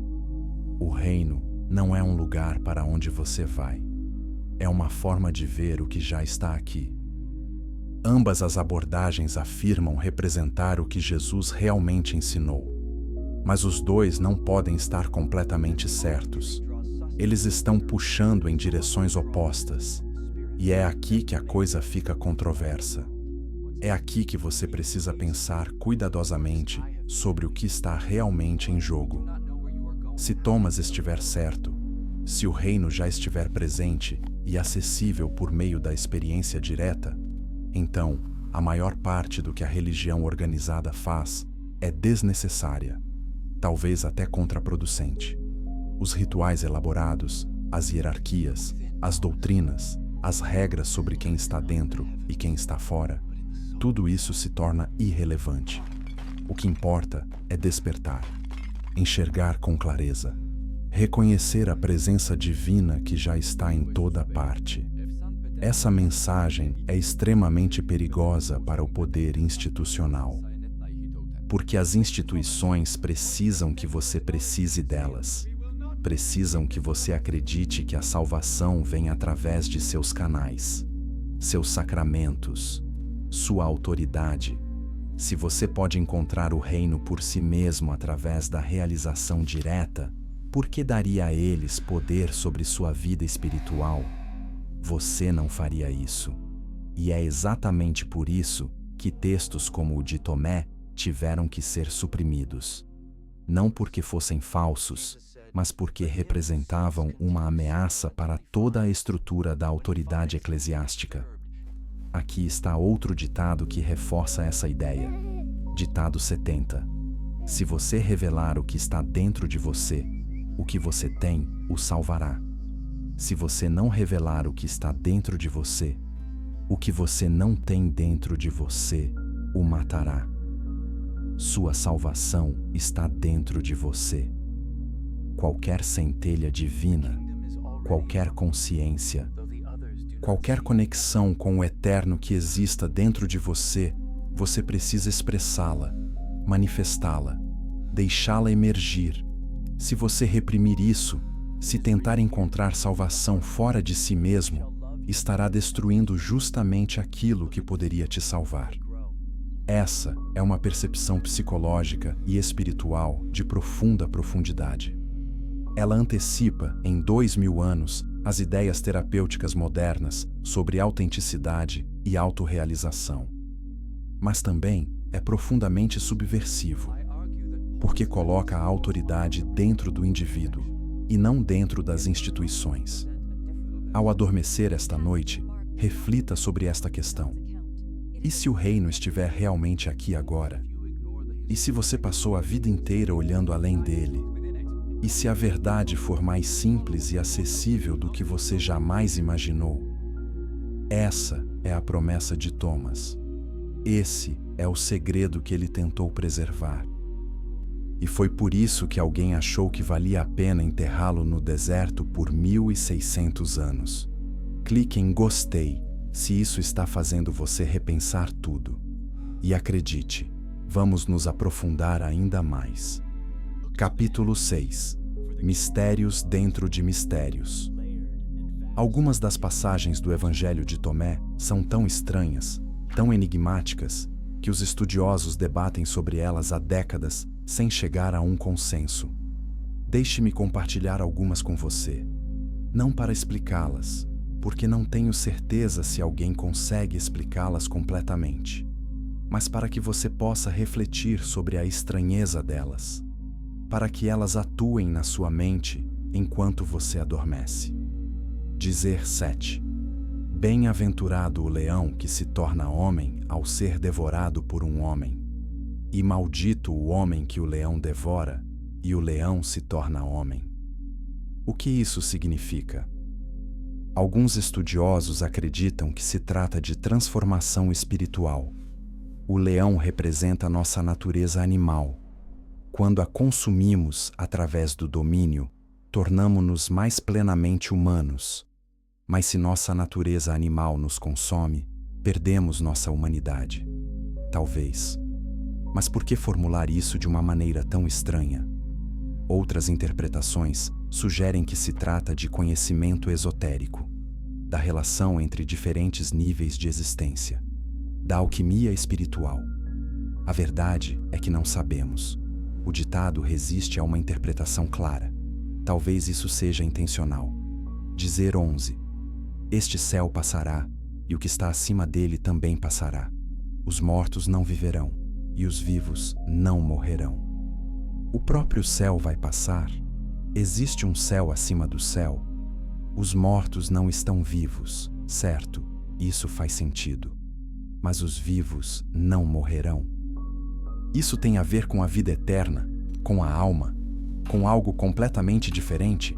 O reino não é um lugar para onde você vai. É uma forma de ver o que já está aqui. Ambas as abordagens afirmam representar o que Jesus realmente ensinou. Mas os dois não podem estar completamente certos. Eles estão puxando em direções opostas. E é aqui que a coisa fica controversa. É aqui que você precisa pensar cuidadosamente sobre o que está realmente em jogo. Se Thomas estiver certo, se o reino já estiver presente e acessível por meio da experiência direta, então a maior parte do que a religião organizada faz é desnecessária, talvez até contraproducente. Os rituais elaborados, as hierarquias, as doutrinas, as regras sobre quem está dentro e quem está fora, tudo isso se torna irrelevante. O que importa é despertar, enxergar com clareza, reconhecer a presença divina que já está em toda parte. Essa mensagem é extremamente perigosa para o poder institucional, porque as instituições precisam que você precise delas. Precisam que você acredite que a salvação vem através de seus canais, seus sacramentos, sua autoridade. Se você pode encontrar o reino por si mesmo através da realização direta, por que daria a eles poder sobre sua vida espiritual? Você não faria isso. E é exatamente por isso que textos como o de Tomé tiveram que ser suprimidos. Não porque fossem falsos, mas porque representavam uma ameaça para toda a estrutura da autoridade eclesiástica. Aqui está outro ditado que reforça essa ideia. Ditado 70. Se você revelar o que está dentro de você, o que você tem o salvará. Se você não revelar o que está dentro de você, o que você não tem dentro de você o matará. Sua salvação está dentro de você. Qualquer centelha divina, qualquer consciência, qualquer conexão com o eterno que exista dentro de você, você precisa expressá-la, manifestá-la, deixá-la emergir. Se você reprimir isso, se tentar encontrar salvação fora de si mesmo, estará destruindo justamente aquilo que poderia te salvar. Essa é uma percepção psicológica e espiritual de profunda profundidade. Ela antecipa, em 2000 anos, as ideias terapêuticas modernas sobre autenticidade e autorrealização. Mas também é profundamente subversivo, porque coloca a autoridade dentro do indivíduo e não dentro das instituições. Ao adormecer esta noite, reflita sobre esta questão. E se o reino estiver realmente aqui agora? E se você passou a vida inteira olhando além dele? E se a verdade for mais simples e acessível do que você jamais imaginou? Essa é a promessa de Thomas. Esse é o segredo que ele tentou preservar. E foi por isso que alguém achou que valia a pena enterrá-lo no deserto por 1600 anos. Clique em gostei se isso está fazendo você repensar tudo. E acredite, vamos nos aprofundar ainda mais. Capítulo 6. Mistérios dentro de mistérios. Algumas das passagens do Evangelho de Tomé são tão estranhas, tão enigmáticas, que os estudiosos debatem sobre elas há décadas sem chegar a um consenso. Deixe-me compartilhar algumas com você. Não para explicá-las, porque não tenho certeza se alguém consegue explicá-las completamente, mas para que você possa refletir sobre a estranheza delas, para que elas atuem na sua mente enquanto você adormece. Dizer 7. Bem-aventurado o leão que se torna homem ao ser devorado por um homem, e maldito o homem que o leão devora, e o leão se torna homem. O que isso significa? Alguns estudiosos acreditam que se trata de transformação espiritual. O leão representa nossa natureza animal. Quando a consumimos através do domínio, tornamo-nos mais plenamente humanos. Mas se nossa natureza animal nos consome, perdemos nossa humanidade. Talvez. Mas por que formular isso de uma maneira tão estranha? Outras interpretações sugerem que se trata de conhecimento esotérico, da relação entre diferentes níveis de existência, da alquimia espiritual. A verdade é que não sabemos. O ditado resiste a uma interpretação clara. Talvez isso seja intencional. Dizer 11. Este céu passará, e o que está acima dele também passará. Os mortos não viverão, e os vivos não morrerão. O próprio céu vai passar. Existe um céu acima do céu. Os mortos não estão vivos, certo? Isso faz sentido. Mas os vivos não morrerão. Isso tem a ver com a vida eterna, com a alma, com algo completamente diferente?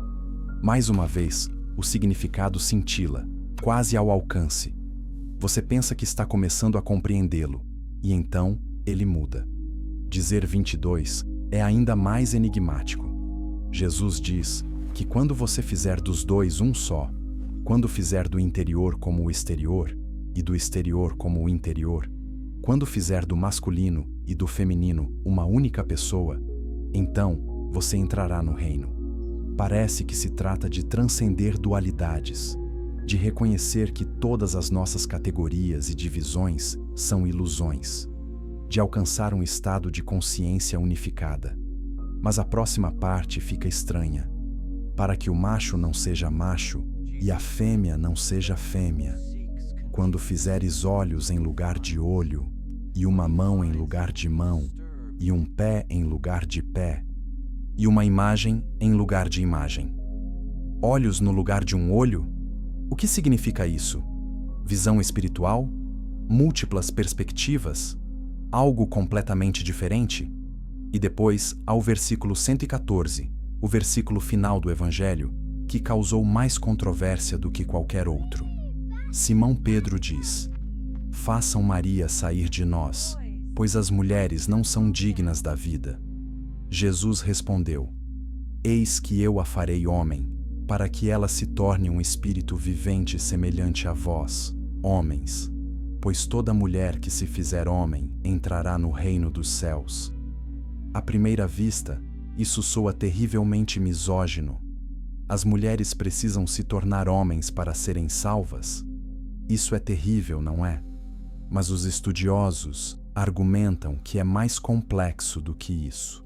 Mais uma vez, o significado cintila, quase ao alcance. Você pensa que está começando a compreendê-lo, e então ele muda. Dizer 22 é ainda mais enigmático. Jesus diz que quando você fizer dos dois um só, quando fizer do interior como o exterior, e do exterior como o interior, quando fizer do masculino e do feminino uma única pessoa, então você entrará no reino. Parece que se trata de transcender dualidades, de reconhecer que todas as nossas categorias e divisões são ilusões, de alcançar um estado de consciência unificada. Mas a próxima parte fica estranha. Para que o macho não seja macho e a fêmea não seja fêmea, quando fizeres olhos em lugar de olho, e uma mão em lugar de mão, e um pé em lugar de pé, e uma imagem em lugar de imagem. Olhos no lugar de um olho? O que significa isso? Visão espiritual? Múltiplas perspectivas? Algo completamente diferente? E depois, ao versículo 114, o versículo final do Evangelho, que causou mais controvérsia do que qualquer outro. Simão Pedro diz: façam Maria sair de nós, pois as mulheres não são dignas da vida. Jesus respondeu: eis que eu a farei homem, para que ela se torne um espírito vivente semelhante a vós, homens. Pois toda mulher que se fizer homem entrará no reino dos céus. À primeira vista, isso soa terrivelmente misógino. As mulheres precisam se tornar homens para serem salvas? Isso é terrível, não é? Mas os estudiosos argumentam que é mais complexo do que isso.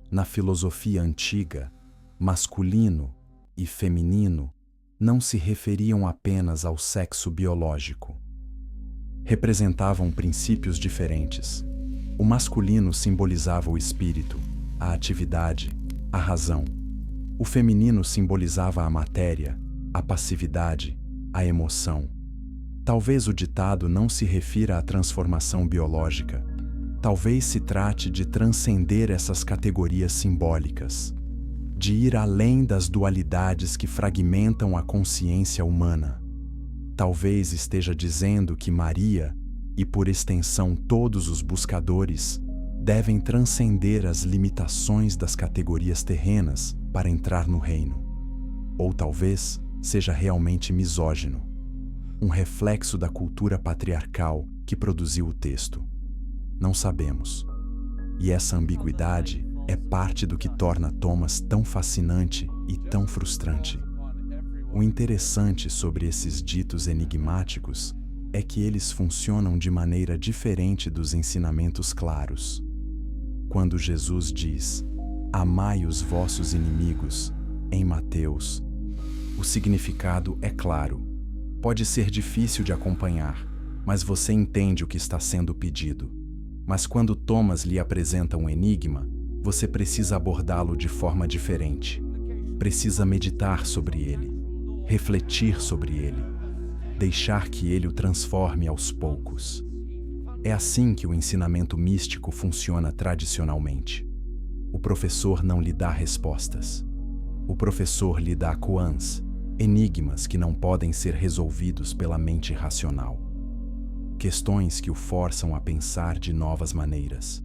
Na filosofia antiga, masculino e feminino não se referiam apenas ao sexo biológico. Representavam princípios diferentes. O masculino simbolizava o espírito, a atividade, a razão. O feminino simbolizava a matéria, a passividade, a emoção. Talvez o ditado não se refira à transformação biológica. Talvez se trate de transcender essas categorias simbólicas, de ir além das dualidades que fragmentam a consciência humana. Talvez esteja dizendo que Maria, e por extensão todos os buscadores, devem transcender as limitações das categorias terrenas para entrar no reino. Ou talvez seja realmente misógino, um reflexo da cultura patriarcal que produziu o texto. Não sabemos. E essa ambiguidade é parte do que torna Thomas tão fascinante e tão frustrante. O interessante sobre esses ditos enigmáticos é que eles funcionam de maneira diferente dos ensinamentos claros. Quando Jesus diz: amai os vossos inimigos, em Mateus, o significado é claro. Pode ser difícil de acompanhar, mas você entende o que está sendo pedido. Mas quando Thomas lhe apresenta um enigma, você precisa abordá-lo de forma diferente. Precisa meditar sobre ele, refletir sobre ele, deixar que ele o transforme aos poucos. É assim que o ensinamento místico funciona tradicionalmente. O professor não lhe dá respostas. O professor lhe dá koans, enigmas que não podem ser resolvidos pela mente racional. Questões que o forçam a pensar de novas maneiras.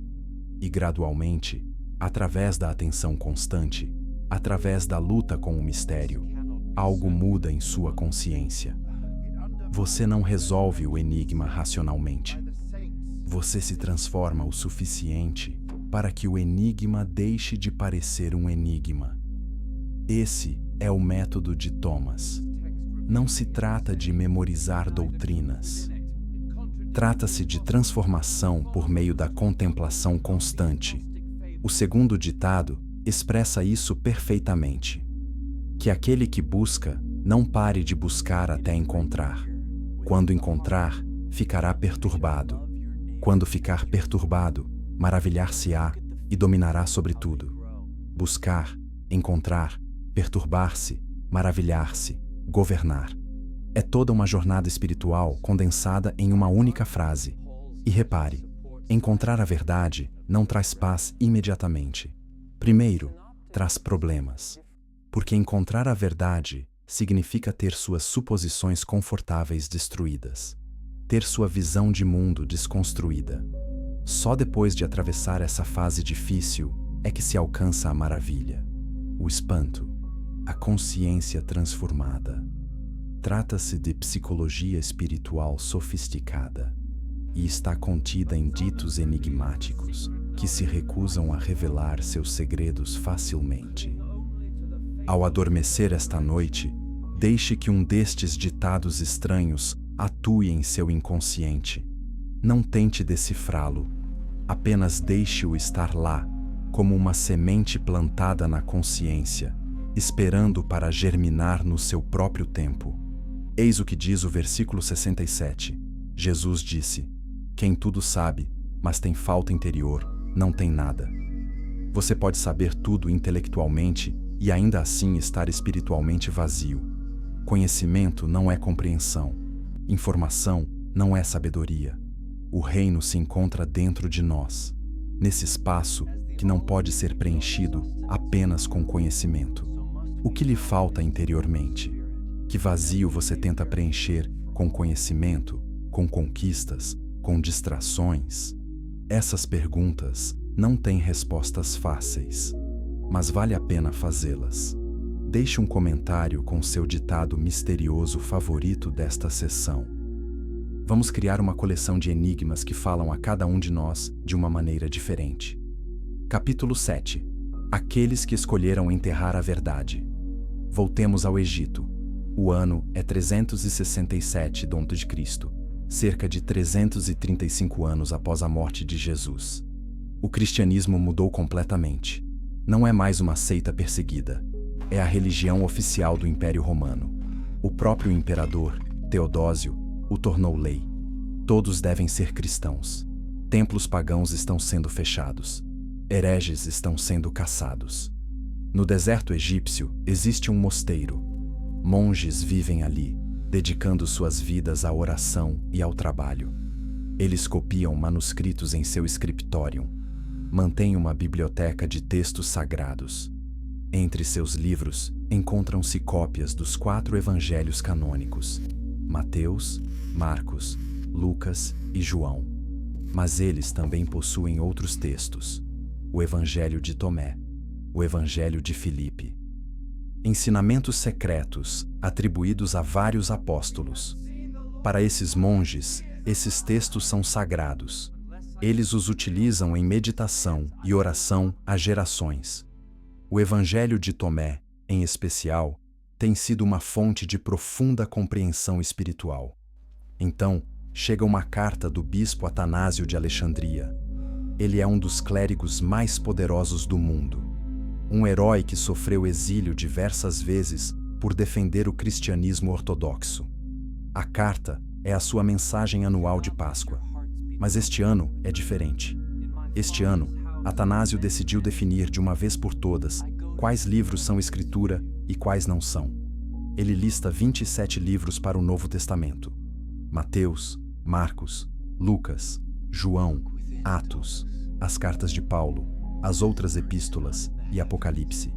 E gradualmente, Através da atenção constante, através da luta com o mistério, algo muda em sua consciência. Você não resolve o enigma racionalmente. Você se transforma o suficiente para que o enigma deixe de parecer um enigma. Esse é o método de Thomas. Não se trata de memorizar doutrinas. Trata-se de transformação por meio da contemplação constante. O segundo ditado expressa isso perfeitamente. Que aquele que busca não pare de buscar até encontrar. Quando encontrar, ficará perturbado. Quando ficar perturbado, maravilhar-se-á e dominará sobre tudo. Buscar, encontrar, perturbar-se, maravilhar-se, governar. É toda uma jornada espiritual condensada em uma única frase. E repare, encontrar a verdade não traz paz imediatamente. Primeiro, traz problemas. Porque encontrar a verdade significa ter suas suposições confortáveis destruídas, ter sua visão de mundo desconstruída. Só depois de atravessar essa fase difícil é que se alcança a maravilha, o espanto, a consciência transformada. Trata-se de psicologia espiritual sofisticada e está contida em ditos enigmáticos que se recusam a revelar seus segredos facilmente. Ao adormecer esta noite, deixe que um destes ditados estranhos atue em seu inconsciente. Não tente decifrá-lo, apenas deixe-o estar lá, como uma semente plantada na consciência, esperando para germinar no seu próprio tempo. Eis o que diz o versículo 67. Jesus disse: quem tudo sabe, mas tem falta interior, não tem nada. Você pode saber tudo intelectualmente e ainda assim estar espiritualmente vazio. Conhecimento não é compreensão. Informação não é sabedoria. O reino se encontra dentro de nós, nesse espaço que não pode ser preenchido apenas com conhecimento. O que lhe falta interiormente? Que vazio você tenta preencher com conhecimento, com conquistas, com distrações? Essas perguntas não têm respostas fáceis, mas vale a pena fazê-las. Deixe um comentário com seu ditado misterioso favorito desta sessão. Vamos criar uma coleção de enigmas que falam a cada um de nós de uma maneira diferente. Capítulo 7. Aqueles que escolheram enterrar a verdade. Voltemos ao Egito. O ano é 367 d.C., cerca de 335 anos após a morte de Jesus. O cristianismo mudou completamente. Não é mais uma seita perseguida. É a religião oficial do Império Romano. O próprio imperador, Teodósio, o tornou lei. Todos devem ser cristãos. Templos pagãos estão sendo fechados. Hereges estão sendo caçados. No deserto egípcio existe um mosteiro. Monges vivem ali, dedicando suas vidas à oração e ao trabalho. Eles copiam manuscritos em seu scriptorium. Mantêm uma biblioteca de textos sagrados. Entre seus livros, encontram-se cópias dos 4 evangelhos canônicos: Mateus, Marcos, Lucas e João. Mas eles também possuem outros textos: o Evangelho de Tomé, o Evangelho de Filipe. Ensinamentos secretos atribuídos a vários apóstolos. Para esses monges, esses textos são sagrados. Eles os utilizam em meditação e oração há gerações. O Evangelho de Tomé, em especial, tem sido uma fonte de profunda compreensão espiritual. Então, chega uma carta do bispo Atanásio de Alexandria. Ele é um dos clérigos mais poderosos do mundo. Um herói que sofreu exílio diversas vezes por defender o cristianismo ortodoxo. A carta é a sua mensagem anual de Páscoa. Mas este ano é diferente. Este ano, Atanásio decidiu definir de uma vez por todas quais livros são escritura e quais não são. Ele lista 27 livros para o Novo Testamento: Mateus, Marcos, Lucas, João, Atos, as cartas de Paulo, as outras epístolas e Apocalipse.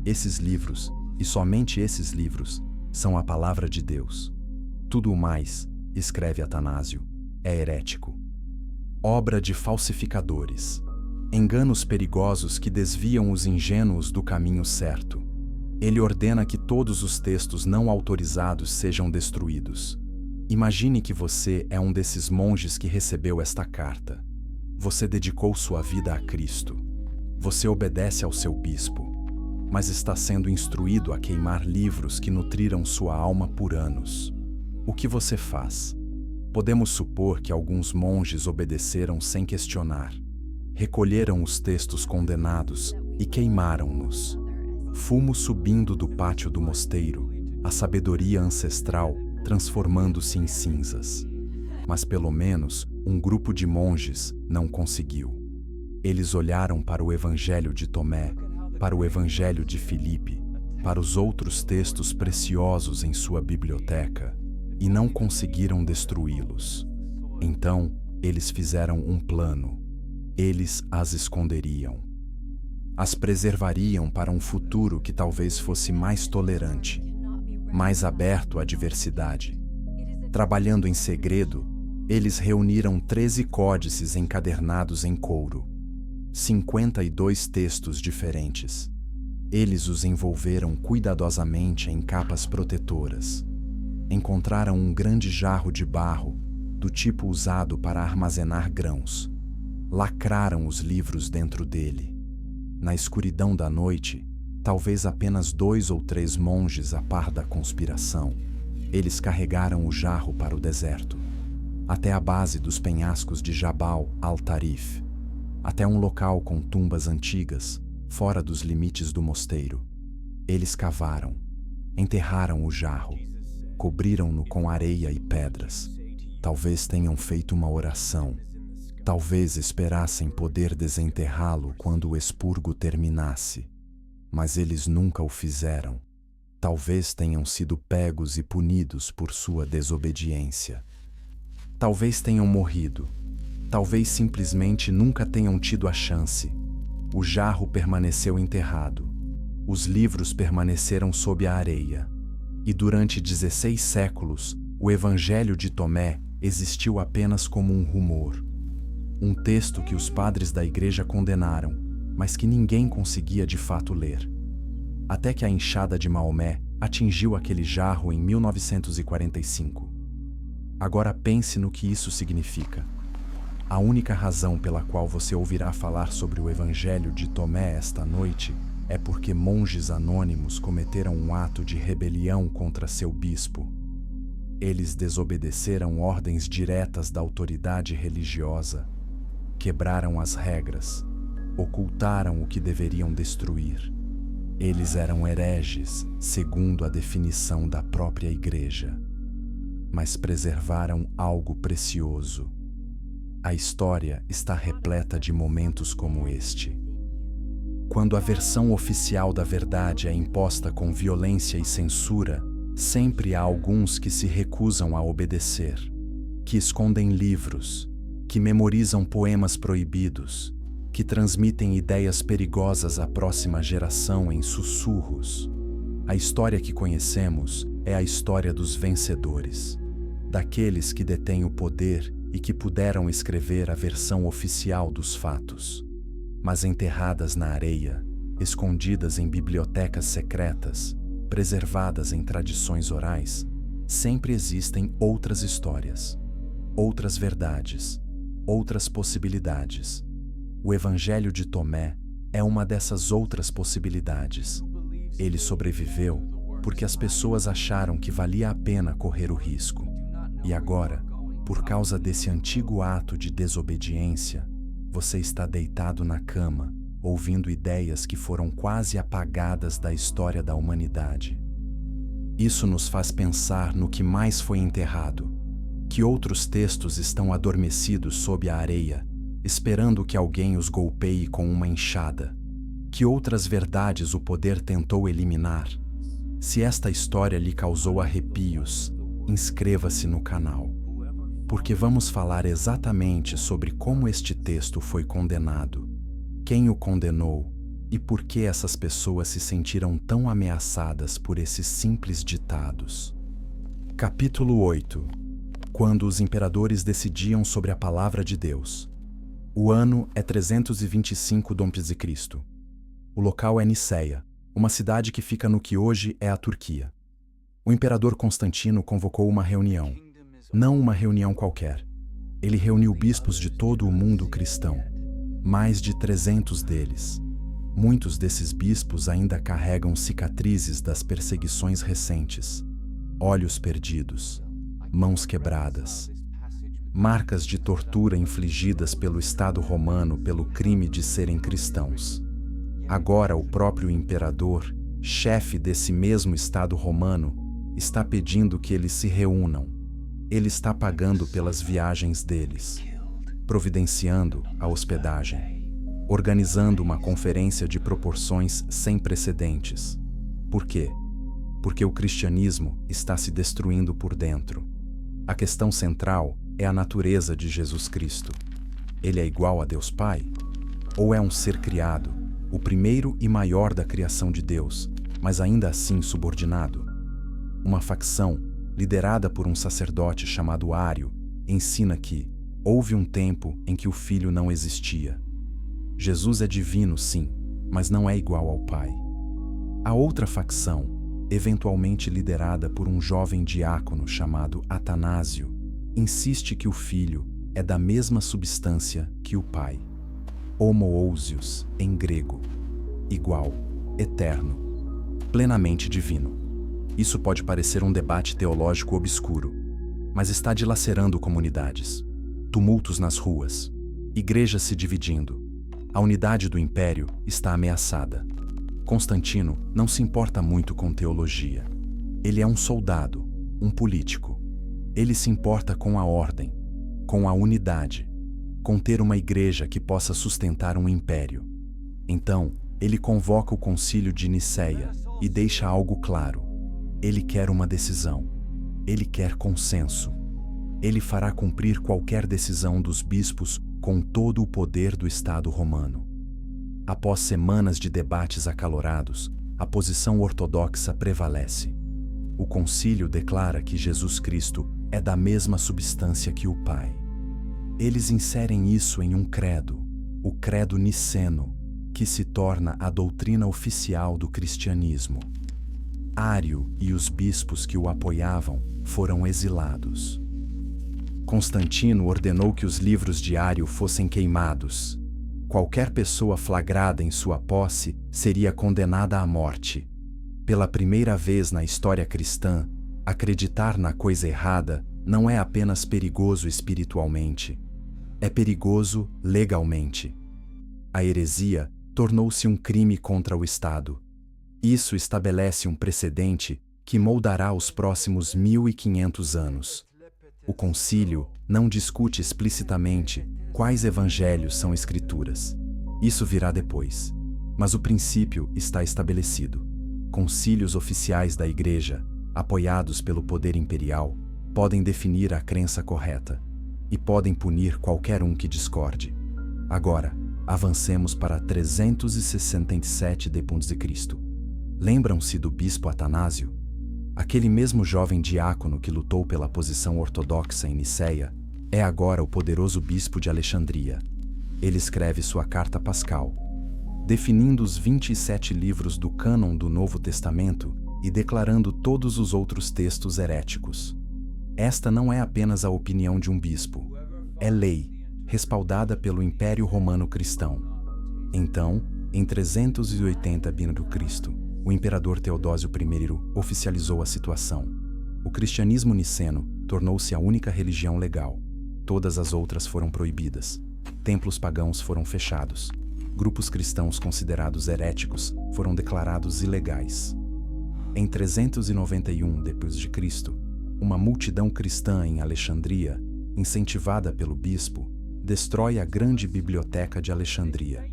Esses livros, e somente esses livros, são a palavra de Deus. Tudo o mais, escreve Atanásio, é herético. Obra de falsificadores. enganos perigosos que desviam os ingênuos do caminho certo. Ele ordena que todos os textos não autorizados sejam destruídos. Imagine que você é um desses monges que recebeu esta carta. Você dedicou sua vida a Cristo. Você obedece ao seu bispo, mas está sendo instruído a queimar livros que nutriram sua alma por anos. O que você faz? Podemos supor que alguns monges obedeceram sem questionar. Recolheram os textos condenados e queimaram-nos. Fumo subindo do pátio do mosteiro, a sabedoria ancestral transformando-se em cinzas. Mas pelo menos um grupo de monges não conseguiu. Eles olharam para o Evangelho de Tomé, para o Evangelho de Filipe, para os outros textos preciosos em sua biblioteca e não conseguiram destruí-los. Então, eles fizeram um plano. Eles as esconderiam. As preservariam para um futuro que talvez fosse mais tolerante, mais aberto à diversidade. Trabalhando em segredo, eles reuniram 13 códices encadernados em couro, 52 textos diferentes. Eles os envolveram cuidadosamente em capas protetoras. Encontraram um grande jarro de barro, do tipo usado para armazenar grãos. Lacraram os livros dentro dele. Na escuridão da noite, talvez apenas 2 ou 3 monges a par da conspiração, eles carregaram o jarro para o deserto, até a base dos penhascos de Jabal al-Tarif, até um local com tumbas antigas, fora dos limites do mosteiro. Eles cavaram, enterraram o jarro, cobriram-no com areia e pedras. Talvez tenham feito uma oração. Talvez esperassem poder desenterrá-lo quando o expurgo terminasse. Mas eles nunca o fizeram. Talvez tenham sido pegos e punidos por sua desobediência. Talvez tenham morrido. Talvez simplesmente nunca tenham tido a chance. O jarro permaneceu enterrado. Os livros permaneceram sob a areia. E durante 16 séculos, o Evangelho de Tomé existiu apenas como um rumor. Um texto que os padres da igreja condenaram, mas que ninguém conseguia de fato ler. Até que a enxada de Maomé atingiu aquele jarro em 1945. Agora pense no que isso significa. A única razão pela qual você ouvirá falar sobre o Evangelho de Tomé esta noite é porque monges anônimos cometeram um ato de rebelião contra seu bispo. Eles desobedeceram ordens diretas da autoridade religiosa, quebraram as regras, ocultaram o que deveriam destruir. Eles eram hereges, segundo a definição da própria igreja, mas preservaram algo precioso. A história está repleta de momentos como este. Quando a versão oficial da verdade é imposta com violência e censura, sempre há alguns que se recusam a obedecer, que escondem livros, que memorizam poemas proibidos, que transmitem ideias perigosas à próxima geração em sussurros. A história que conhecemos é a história dos vencedores, daqueles que detêm o poder e que puderam escrever a versão oficial dos fatos. Mas enterradas na areia, escondidas em bibliotecas secretas, preservadas em tradições orais, sempre existem outras histórias, outras verdades, outras possibilidades. O Evangelho de Tomé é uma dessas outras possibilidades. Ele sobreviveu porque as pessoas acharam que valia a pena correr o risco. E agora, por causa desse antigo ato de desobediência, você está deitado na cama, ouvindo ideias que foram quase apagadas da história da humanidade. Isso nos faz pensar no que mais foi enterrado, que outros textos estão adormecidos sob a areia, esperando que alguém os golpeie com uma enxada, que outras verdades o poder tentou eliminar. Se esta história lhe causou arrepios, inscreva-se no canal, porque vamos falar exatamente sobre como este texto foi condenado, quem o condenou e por que essas pessoas se sentiram tão ameaçadas por esses simples ditados. Capítulo 8. Quando os imperadores decidiam sobre a palavra de Deus. O ano é 325 d.C. O local é Niceia, uma cidade que fica no que hoje é a Turquia. O imperador Constantino convocou uma reunião. Não uma reunião qualquer. Ele reuniu bispos de todo o mundo cristão. Mais de 300 deles. Muitos desses bispos ainda carregam cicatrizes das perseguições recentes. Olhos perdidos, mãos quebradas. Marcas de tortura infligidas pelo Estado romano pelo crime de serem cristãos. Agora o próprio imperador, chefe desse mesmo Estado romano, está pedindo que eles se reúnam. Ele está pagando pelas viagens deles, providenciando a hospedagem, organizando uma conferência de proporções sem precedentes. Por quê? Porque o cristianismo está se destruindo por dentro. A questão central é a natureza de Jesus Cristo. Ele é igual a Deus Pai? Ou é um ser criado, o primeiro e maior da criação de Deus, mas ainda assim subordinado? Uma facção, liderada por um sacerdote chamado Ário, ensina que houve um tempo em que o Filho não existia. Jesus é divino, sim, mas não é igual ao Pai. A outra facção, eventualmente liderada por um jovem diácono chamado Atanásio, insiste que o Filho é da mesma substância que o Pai. Homoousios, em grego. Igual, eterno, plenamente divino. Isso pode parecer um debate teológico obscuro, mas está dilacerando comunidades. Tumultos nas ruas, igrejas se dividindo. A unidade do império está ameaçada. Constantino não se importa muito com teologia. Ele é um soldado, um político. Ele se importa com a ordem, com a unidade, com ter uma igreja que possa sustentar um império. Então, ele convoca o Concílio de Niceia e deixa algo claro. Ele quer uma decisão. Ele quer consenso. Ele fará cumprir qualquer decisão dos bispos com todo o poder do Estado romano. Após semanas de debates acalorados, a posição ortodoxa prevalece. O concílio declara que Jesus Cristo é da mesma substância que o Pai. Eles inserem isso em um credo, o credo niceno, que se torna a doutrina oficial do cristianismo. Ário e os bispos que o apoiavam foram exilados. Constantino ordenou que os livros de Ário fossem queimados. Qualquer pessoa flagrada em sua posse seria condenada à morte. Pela primeira vez na história cristã, acreditar na coisa errada não é apenas perigoso espiritualmente, é perigoso legalmente. A heresia tornou-se um crime contra o Estado. Isso estabelece um precedente que moldará os próximos 1500 anos. O concílio não discute explicitamente quais evangelhos são escrituras. Isso virá depois. Mas o princípio está estabelecido. Concílios oficiais da Igreja, apoiados pelo poder imperial, podem definir a crença correta e podem punir qualquer um que discorde. Agora, avancemos para 367 d.C. Lembram-se do bispo Atanásio? Aquele mesmo jovem diácono que lutou pela posição ortodoxa em Niceia é agora o poderoso bispo de Alexandria. Ele escreve sua carta pascal, definindo os 27 livros do cânon do Novo Testamento e declarando todos os outros textos heréticos. Esta não é apenas a opinião de um bispo, é lei, respaldada pelo Império Romano Cristão. Então, em 380 b.C., o imperador Teodósio I oficializou a situação. O cristianismo niceno tornou-se a única religião legal. Todas as outras foram proibidas. Templos pagãos foram fechados. Grupos cristãos considerados heréticos foram declarados ilegais. Em 391 d.C., uma multidão cristã em Alexandria, incentivada pelo bispo, destrói a grande biblioteca de Alexandria.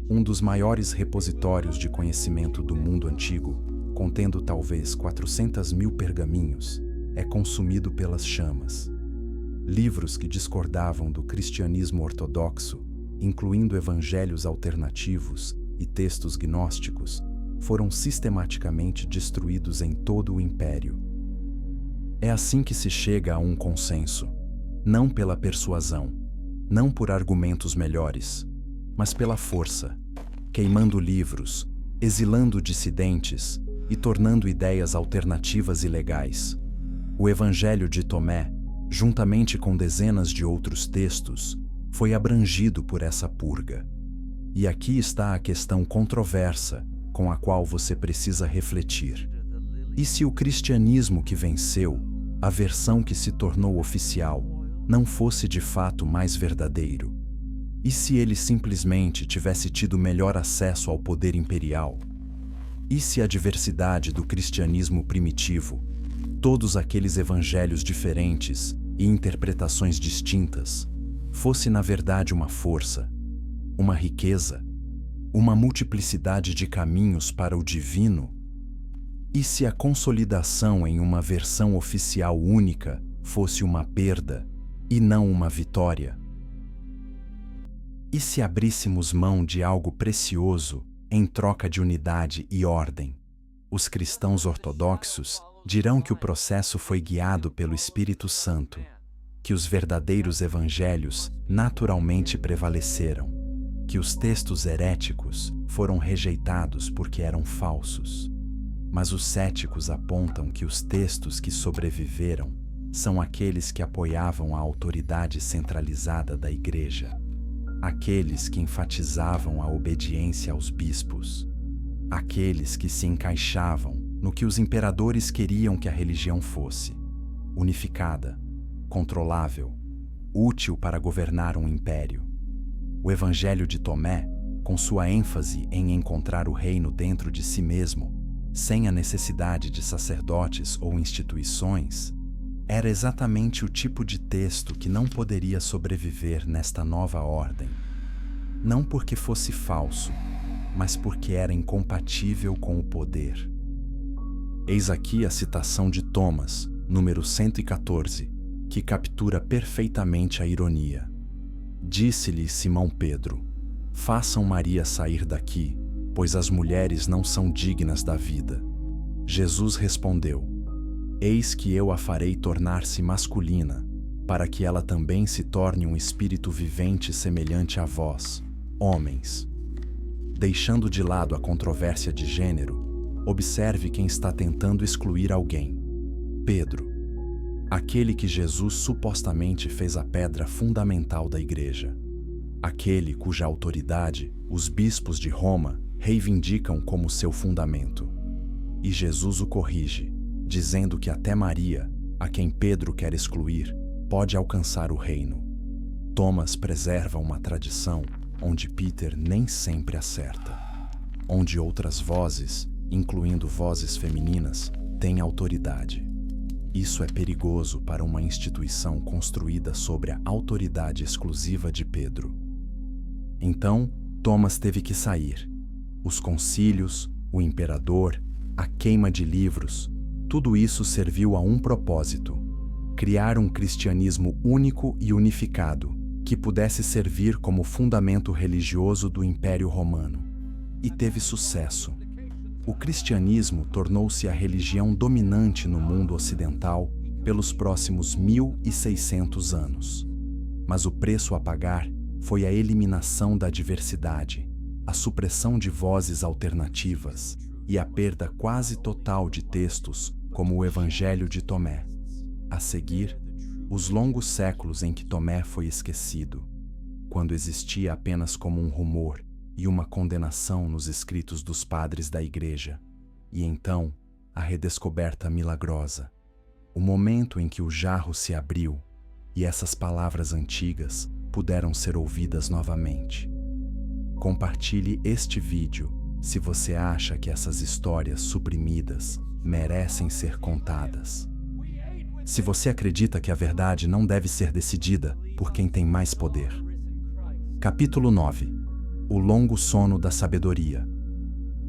Um dos maiores repositórios de conhecimento do mundo antigo, contendo talvez 400.000 pergaminhos, é consumido pelas chamas. Livros que discordavam do cristianismo ortodoxo, incluindo evangelhos alternativos e textos gnósticos, foram sistematicamente destruídos em todo o império. É assim que se chega a um consenso, não pela persuasão, não por argumentos melhores, mas pela força, queimando livros, exilando dissidentes e tornando ideias alternativas ilegais. O Evangelho de Tomé, juntamente com dezenas de outros textos, foi abrangido por essa purga. E aqui está a questão controversa com a qual você precisa refletir. E se o cristianismo que venceu, a versão que se tornou oficial, não fosse de fato mais verdadeiro? E se ele simplesmente tivesse tido melhor acesso ao poder imperial? E se a diversidade do cristianismo primitivo, todos aqueles evangelhos diferentes e interpretações distintas, fosse na verdade uma força, uma riqueza, uma multiplicidade de caminhos para o divino? E se a consolidação em uma versão oficial única fosse uma perda e não uma vitória? E se abríssemos mão de algo precioso em troca de unidade e ordem? Os cristãos ortodoxos dirão que o processo foi guiado pelo Espírito Santo, que os verdadeiros evangelhos naturalmente prevaleceram, que os textos heréticos foram rejeitados porque eram falsos. Mas os céticos apontam que os textos que sobreviveram são aqueles que apoiavam a autoridade centralizada da Igreja, aqueles que enfatizavam a obediência aos bispos, aqueles que se encaixavam no que os imperadores queriam que a religião fosse: unificada, controlável, útil para governar um império. O Evangelho de Tomé, com sua ênfase em encontrar o reino dentro de si mesmo, sem a necessidade de sacerdotes ou instituições, era exatamente o tipo de texto que não poderia sobreviver nesta nova ordem. Não porque fosse falso, mas porque era incompatível com o poder. Eis aqui a citação de Thomas, número 114, que captura perfeitamente a ironia. Disse-lhe Simão Pedro: façam Maria sair daqui, pois as mulheres não são dignas da vida. Jesus respondeu: eis que eu a farei tornar-se masculina, para que ela também se torne um espírito vivente semelhante a vós, homens. Deixando de lado a controvérsia de gênero, observe quem está tentando excluir alguém: Pedro, aquele que Jesus supostamente fez a pedra fundamental da Igreja, aquele cuja autoridade os bispos de Roma reivindicam como seu fundamento. E Jesus o corrige, dizendo que até Maria, a quem Pedro quer excluir, pode alcançar o reino. Thomas preserva uma tradição onde Peter nem sempre acerta, onde outras vozes, incluindo vozes femininas, têm autoridade. Isso é perigoso para uma instituição construída sobre a autoridade exclusiva de Pedro. Então, Thomas teve que sair. Os concílios, o imperador, a queima de livros, tudo isso serviu a um propósito: criar um cristianismo único e unificado, que pudesse servir como fundamento religioso do Império Romano. E teve sucesso. O cristianismo tornou-se a religião dominante no mundo ocidental pelos próximos 1600 anos. Mas o preço a pagar foi a eliminação da diversidade, a supressão de vozes alternativas e a perda quase total de textos como o Evangelho de Tomé. A seguir, os longos séculos em que Tomé foi esquecido, quando existia apenas como um rumor e uma condenação nos escritos dos padres da Igreja, e então a redescoberta milagrosa, o momento em que o jarro se abriu e essas palavras antigas puderam ser ouvidas novamente. Compartilhe este vídeo se você acha que essas histórias suprimidas merecem ser contadas. Se você acredita que a verdade não deve ser decidida por quem tem mais poder. Capítulo 9. O longo sono da sabedoria.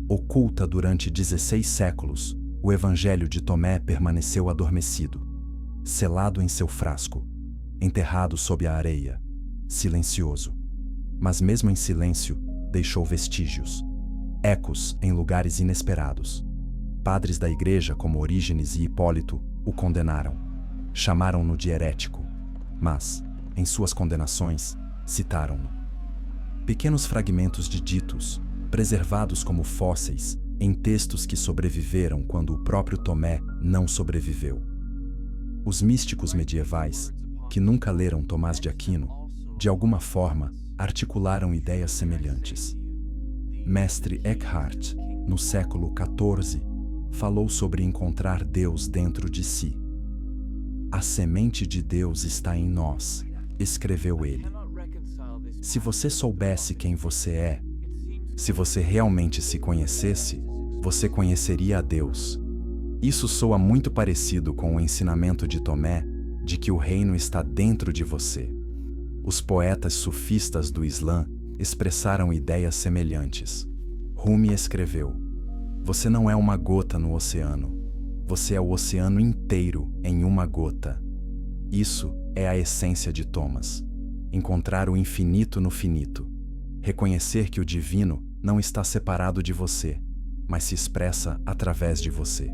Oculta durante 16 séculos, o Evangelho de Tomé permaneceu adormecido, selado em seu frasco, enterrado sob a areia, silencioso. Mas mesmo em silêncio, deixou vestígios, ecos em lugares inesperados. Padres da Igreja como Orígenes e Hipólito o condenaram. Chamaram-no de herético, mas, em suas condenações, citaram-no. Pequenos fragmentos de ditos, preservados como fósseis, em textos que sobreviveram quando o próprio Tomé não sobreviveu. Os místicos medievais, que nunca leram Tomás de Aquino, de alguma forma, articularam ideias semelhantes. Mestre Eckhart, no século XIV, falou sobre encontrar Deus dentro de si. A semente de Deus está em nós, escreveu ele. Se você soubesse quem você é, se você realmente se conhecesse, você conheceria a Deus. Isso soa muito parecido com o ensinamento de Tomé de que o reino está dentro de você. Os poetas sufistas do Islã expressaram ideias semelhantes. Rumi escreveu: "Você não é uma gota no oceano. Você é o oceano inteiro em uma gota." Isso é a essência de Thomas. Encontrar o infinito no finito. Reconhecer que o divino não está separado de você, mas se expressa através de você.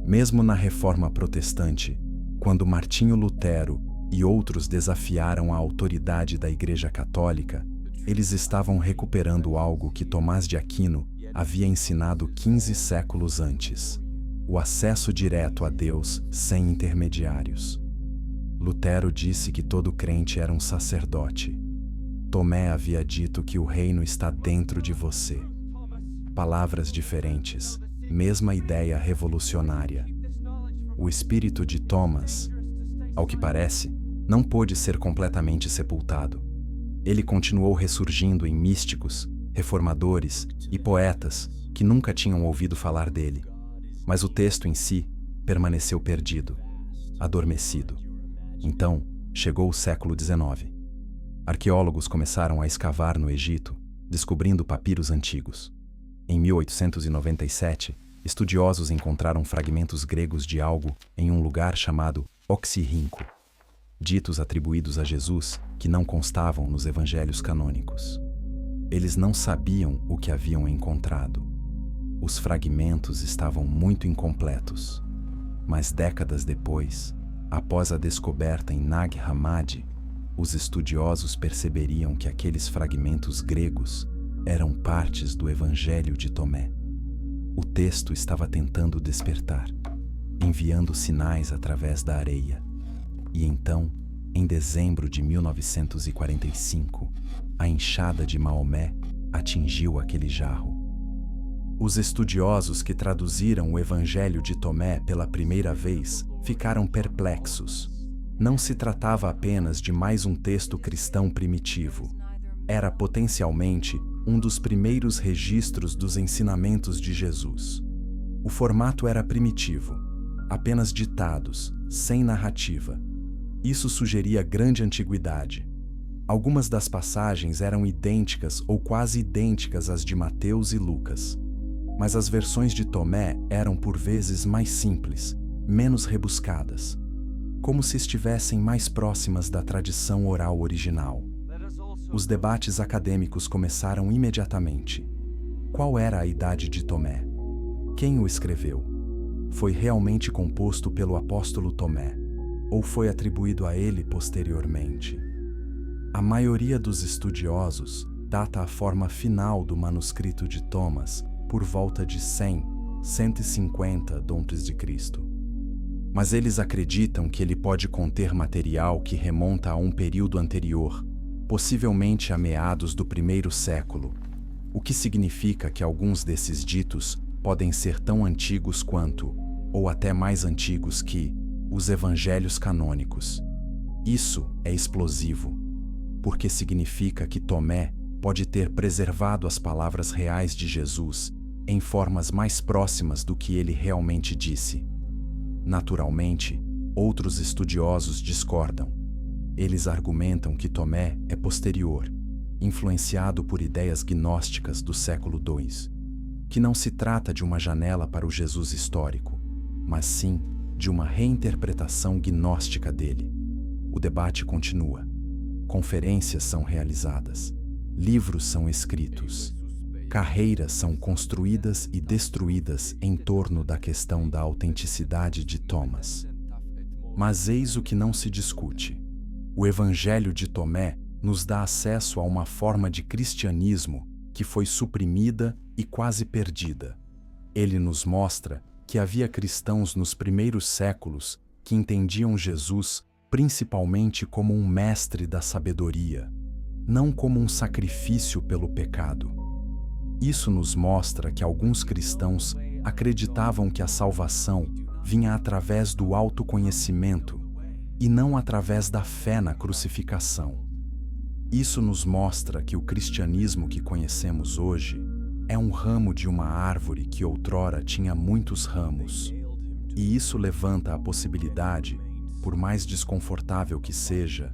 Mesmo na Reforma Protestante, quando Martinho Lutero e outros desafiaram a autoridade da Igreja Católica, eles estavam recuperando algo que Tomás de Aquino havia ensinado 15 séculos antes: o acesso direto a Deus sem intermediários. Lutero disse que todo crente era um sacerdote. Tomé havia dito que o reino está dentro de você. Palavras diferentes, mesma ideia revolucionária. O espírito de Thomas, ao que parece, não pôde ser completamente sepultado. Ele continuou ressurgindo em místicos, reformadores e poetas que nunca tinham ouvido falar dele. Mas o texto em si permaneceu perdido, adormecido. Então, chegou o século XIX. Arqueólogos começaram a escavar no Egito, descobrindo papiros antigos. Em 1897, estudiosos encontraram fragmentos gregos de algo em um lugar chamado Oxirrinco, ditos atribuídos a Jesus que não constavam nos evangelhos canônicos. Eles não sabiam o que haviam encontrado. Os fragmentos estavam muito incompletos. Mas décadas depois, após a descoberta em Nag Hammadi, os estudiosos perceberiam que aqueles fragmentos gregos eram partes do Evangelho de Tomé. O texto estava tentando despertar, enviando sinais através da areia. E então, em dezembro de 1945, a enxada de Maomé atingiu aquele jarro. Os estudiosos que traduziram o Evangelho de Tomé pela primeira vez ficaram perplexos. Não se tratava apenas de mais um texto cristão primitivo. Era potencialmente um dos primeiros registros dos ensinamentos de Jesus. O formato era primitivo, apenas ditados, sem narrativa. Isso sugeria grande antiguidade. Algumas das passagens eram idênticas ou quase idênticas às de Mateus e Lucas. Mas as versões de Tomé eram por vezes mais simples, menos rebuscadas, como se estivessem mais próximas da tradição oral original. Os debates acadêmicos começaram imediatamente. Qual era a idade de Tomé? Quem o escreveu? Foi realmente composto pelo apóstolo Tomé, ou foi atribuído a ele posteriormente? A maioria dos estudiosos data a forma final do manuscrito de Thomas por volta de 100, 150 d.C. Mas eles acreditam que ele pode conter material que remonta a um período anterior, possivelmente a meados do primeiro século, o que significa que alguns desses ditos podem ser tão antigos quanto, ou até mais antigos que, os evangelhos canônicos. Isso é explosivo, porque significa que Tomé pode ter preservado as palavras reais de Jesus em formas mais próximas do que ele realmente disse. Naturalmente, outros estudiosos discordam. Eles argumentam que Tomé é posterior, influenciado por ideias gnósticas do século II, que não se trata de uma janela para o Jesus histórico, mas sim de uma reinterpretação gnóstica dele. O debate continua. Conferências são realizadas, livros são escritos, carreiras são construídas e destruídas em torno da questão da autenticidade de Thomas. Mas eis o que não se discute. O Evangelho de Tomé nos dá acesso a uma forma de cristianismo que foi suprimida e quase perdida. Ele nos mostra que havia cristãos nos primeiros séculos que entendiam Jesus principalmente como um mestre da sabedoria, não como um sacrifício pelo pecado. Isso nos mostra que alguns cristãos acreditavam que a salvação vinha através do autoconhecimento e não através da fé na crucificação. Isso nos mostra que o cristianismo que conhecemos hoje é um ramo de uma árvore que outrora tinha muitos ramos. E isso levanta a possibilidade, por mais desconfortável que seja,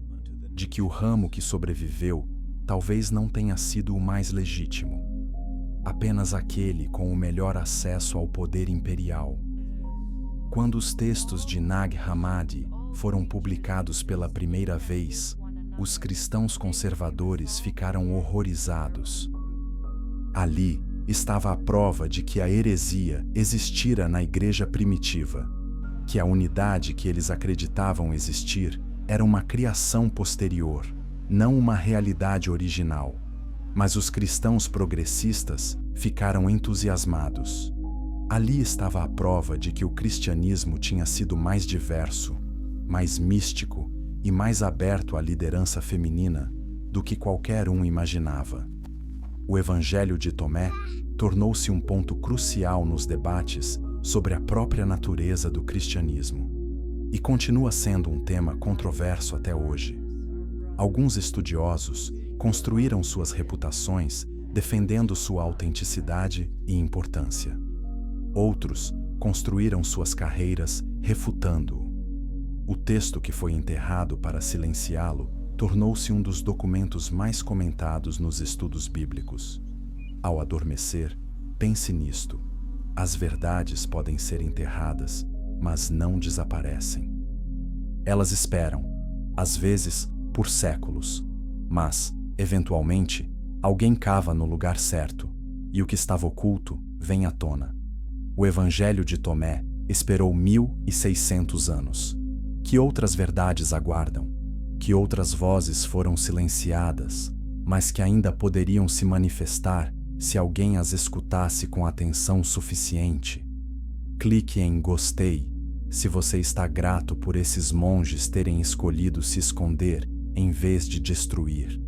de que o ramo que sobreviveu talvez não tenha sido o mais legítimo, apenas aquele com o melhor acesso ao poder imperial. Quando os textos de Nag Hammadi foram publicados pela primeira vez, os cristãos conservadores ficaram horrorizados. Ali estava a prova de que a heresia existira na igreja primitiva, que a unidade que eles acreditavam existir era uma criação posterior, não uma realidade original. Mas os cristãos progressistas ficaram entusiasmados. Ali estava a prova de que o cristianismo tinha sido mais diverso, mais místico e mais aberto à liderança feminina do que qualquer um imaginava. O Evangelho de Tomé tornou-se um ponto crucial nos debates sobre a própria natureza do cristianismo e continua sendo um tema controverso até hoje. Alguns estudiosos construíram suas reputações defendendo sua autenticidade e importância. Outros construíram suas carreiras refutando-o. O texto que foi enterrado para silenciá-lo tornou-se um dos documentos mais comentados nos estudos bíblicos. Ao adormecer, pense nisto. As verdades podem ser enterradas, mas não desaparecem. Elas esperam, às vezes, por séculos, mas, eventualmente, alguém cava no lugar certo, e o que estava oculto vem à tona. O Evangelho de Tomé esperou 1600 anos. Que outras verdades aguardam? Que outras vozes foram silenciadas, mas que ainda poderiam se manifestar se alguém as escutasse com atenção suficiente? Clique em gostei se você está grato por esses monges terem escolhido se esconder em vez de destruir.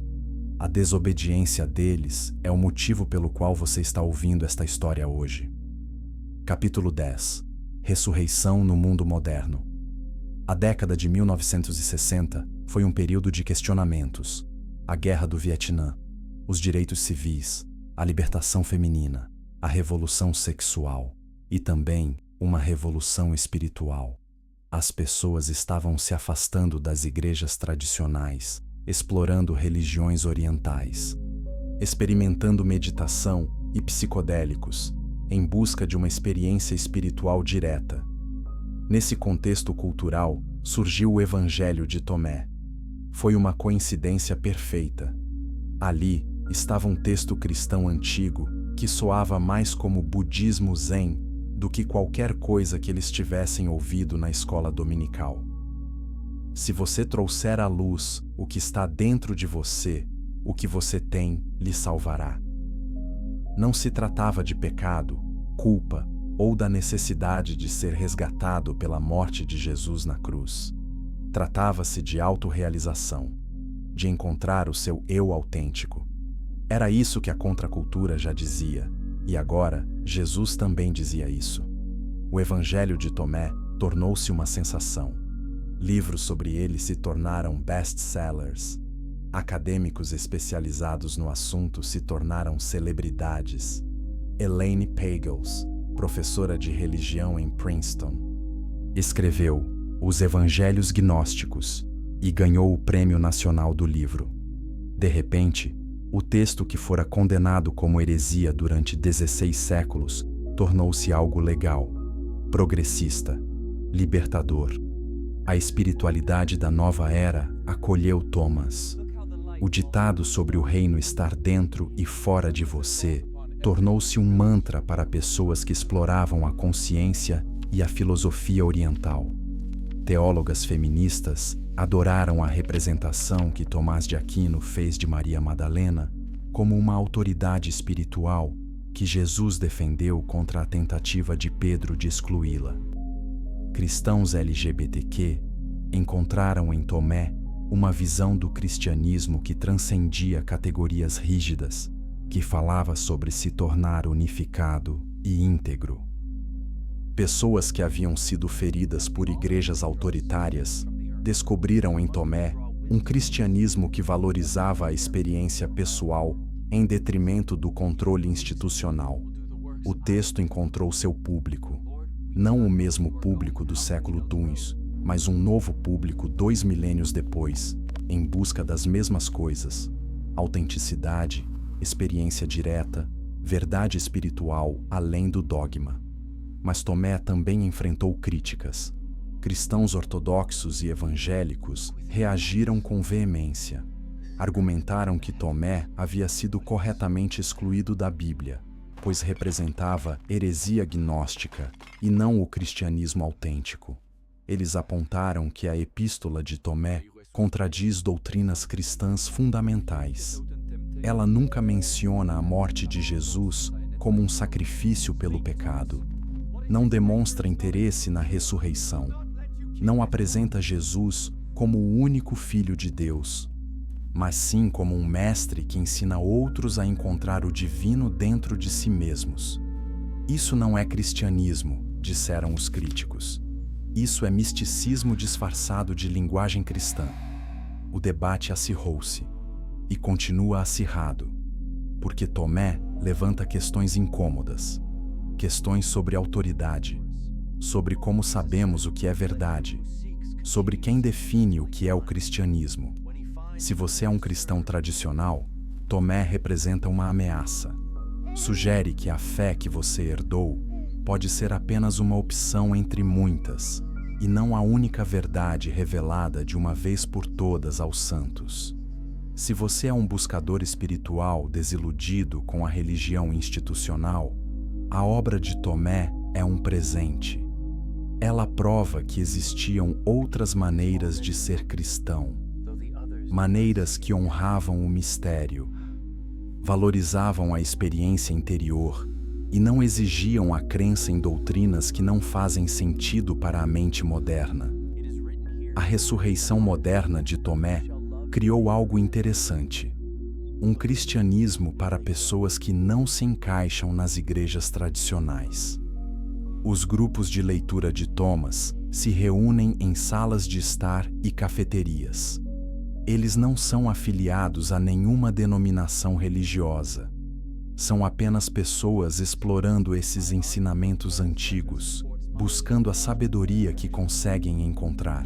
A desobediência deles é o motivo pelo qual você está ouvindo esta história hoje. Capítulo 10. Ressurreição no mundo moderno. A década de 1960 foi um período de questionamentos. A Guerra do Vietnã, os direitos civis, a libertação feminina, a revolução sexual e também uma revolução espiritual. As pessoas estavam se afastando das igrejas tradicionais, explorando religiões orientais, experimentando meditação e psicodélicos, em busca de uma experiência espiritual direta. Nesse contexto cultural, surgiu o Evangelho de Tomé. Foi uma coincidência perfeita. Ali estava um texto cristão antigo que soava mais como budismo zen do que qualquer coisa que eles tivessem ouvido na escola dominical. Se você trouxer à luz o que está dentro de você, o que você tem lhe salvará. Não se tratava de pecado, culpa ou da necessidade de ser resgatado pela morte de Jesus na cruz. Tratava-se de autorrealização, de encontrar o seu eu autêntico. Era isso que a contracultura já dizia, e agora Jesus também dizia isso. O Evangelho de Tomé tornou-se uma sensação. Livros sobre ele se tornaram best-sellers. Acadêmicos especializados no assunto se tornaram celebridades. Elaine Pagels, professora de religião em Princeton, escreveu Os Evangelhos Gnósticos e ganhou o Prêmio Nacional do Livro. De repente, o texto que fora condenado como heresia durante 16 séculos tornou-se algo legal, progressista, libertador. A espiritualidade da nova era acolheu Thomas. O ditado sobre o reino estar dentro e fora de você tornou-se um mantra para pessoas que exploravam a consciência e a filosofia oriental. Teólogas feministas Adoraram a representação que Tomás de Aquino fez de Maria Madalena como uma autoridade espiritual que Jesus defendeu contra a tentativa de Pedro de excluí-la. Cristãos LGBTQ encontraram em Tomé uma visão do cristianismo que transcendia categorias rígidas, que falava sobre se tornar unificado e íntegro. Pessoas que haviam sido feridas por igrejas autoritárias descobriram em Tomé um cristianismo que valorizava a experiência pessoal em detrimento do controle institucional. O texto encontrou seu público, não o mesmo público do século II, mas um novo público 2 milênios depois, em busca das mesmas coisas: autenticidade, experiência direta, verdade espiritual além do dogma. Mas Tomé também enfrentou críticas. Cristãos ortodoxos e evangélicos reagiram com veemência. Argumentaram que Tomé havia sido corretamente excluído da Bíblia, pois representava heresia gnóstica e não o cristianismo autêntico. Eles apontaram que a Epístola de Tomé contradiz doutrinas cristãs fundamentais. Ela nunca menciona a morte de Jesus como um sacrifício pelo pecado. Não demonstra interesse na ressurreição. Não apresenta Jesus como o único Filho de Deus, mas sim como um mestre que ensina outros a encontrar o divino dentro de si mesmos. Isso não é cristianismo, disseram os críticos. Isso é misticismo disfarçado de linguagem cristã. O debate acirrou-se e continua acirrado, porque Tomé levanta questões incômodas, questões sobre autoridade, sobre como sabemos o que é verdade, sobre quem define o que é o cristianismo. Se você é um cristão tradicional, Tomé representa uma ameaça. Sugere que a fé que você herdou pode ser apenas uma opção entre muitas, e não a única verdade revelada de uma vez por todas aos santos. Se você é um buscador espiritual desiludido com a religião institucional, a obra de Tomé é um presente. Ela prova que existiam outras maneiras de ser cristão, maneiras que honravam o mistério, valorizavam a experiência interior e não exigiam a crença em doutrinas que não fazem sentido para a mente moderna. A ressurreição moderna de Tomé criou algo interessante: um cristianismo para pessoas que não se encaixam nas igrejas tradicionais. Os grupos de leitura de Thomas se reúnem em salas de estar e cafeterias. Eles não são afiliados a nenhuma denominação religiosa. São apenas pessoas explorando esses ensinamentos antigos, buscando a sabedoria que conseguem encontrar.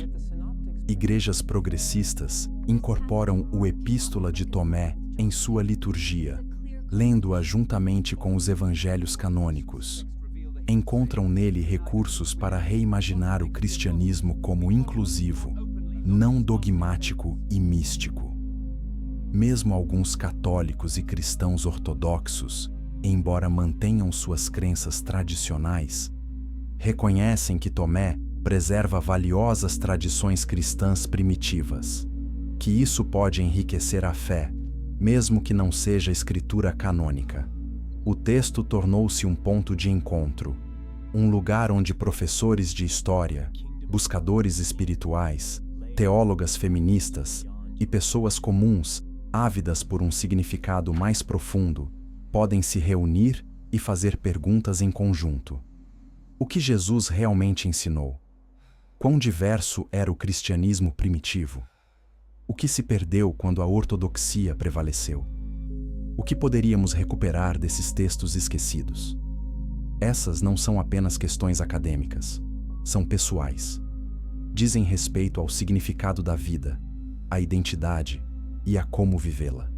Igrejas progressistas incorporam o Epístola de Tomé em sua liturgia, lendo-a juntamente com os evangelhos canônicos. Encontram nele recursos para reimaginar o cristianismo como inclusivo, não dogmático e místico. Mesmo alguns católicos e cristãos ortodoxos, embora mantenham suas crenças tradicionais, reconhecem que Tomé preserva valiosas tradições cristãs primitivas, que isso pode enriquecer a fé, mesmo que não seja escritura canônica. O texto tornou-se um ponto de encontro, um lugar onde professores de história, buscadores espirituais, teólogas feministas e pessoas comuns, ávidas por um significado mais profundo, podem se reunir e fazer perguntas em conjunto. O que Jesus realmente ensinou? Quão diverso era o cristianismo primitivo? O que se perdeu quando a ortodoxia prevaleceu? O que poderíamos recuperar desses textos esquecidos? Essas não são apenas questões acadêmicas, são pessoais. Dizem respeito ao significado da vida, à identidade e a como vivê-la.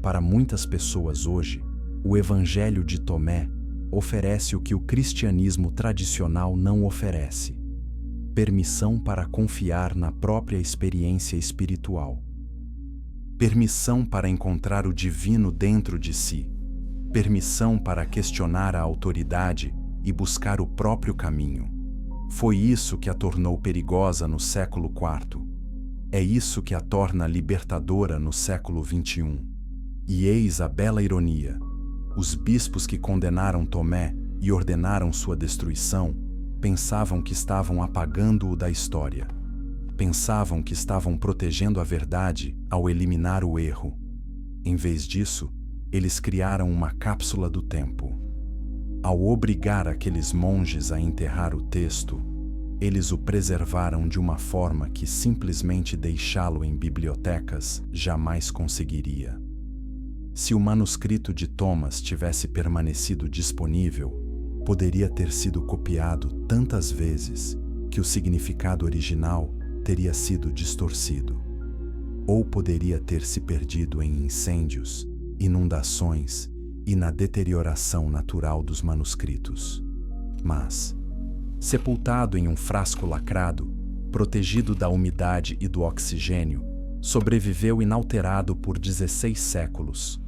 Para muitas pessoas hoje, o Evangelho de Tomé oferece o que o cristianismo tradicional não oferece: permissão para confiar na própria experiência espiritual. Permissão para encontrar o divino dentro de si. Permissão para questionar a autoridade e buscar o próprio caminho. Foi isso que a tornou perigosa no século IV. É isso que a torna libertadora no século XXI. E eis a bela ironia: os bispos que condenaram Tomé e ordenaram sua destruição pensavam que estavam apagando-o da história. Pensavam que estavam protegendo a verdade ao eliminar o erro. Em vez disso, eles criaram uma cápsula do tempo. Ao obrigar aqueles monges a enterrar o texto, eles o preservaram de uma forma que simplesmente deixá-lo em bibliotecas jamais conseguiria. Se o manuscrito de Thomas tivesse permanecido disponível, poderia ter sido copiado tantas vezes que o significado original teria sido distorcido. Ou poderia ter se perdido em incêndios, inundações e na deterioração natural dos manuscritos. Mas, sepultado em um frasco lacrado, protegido da umidade e do oxigênio, sobreviveu inalterado por 16 séculos.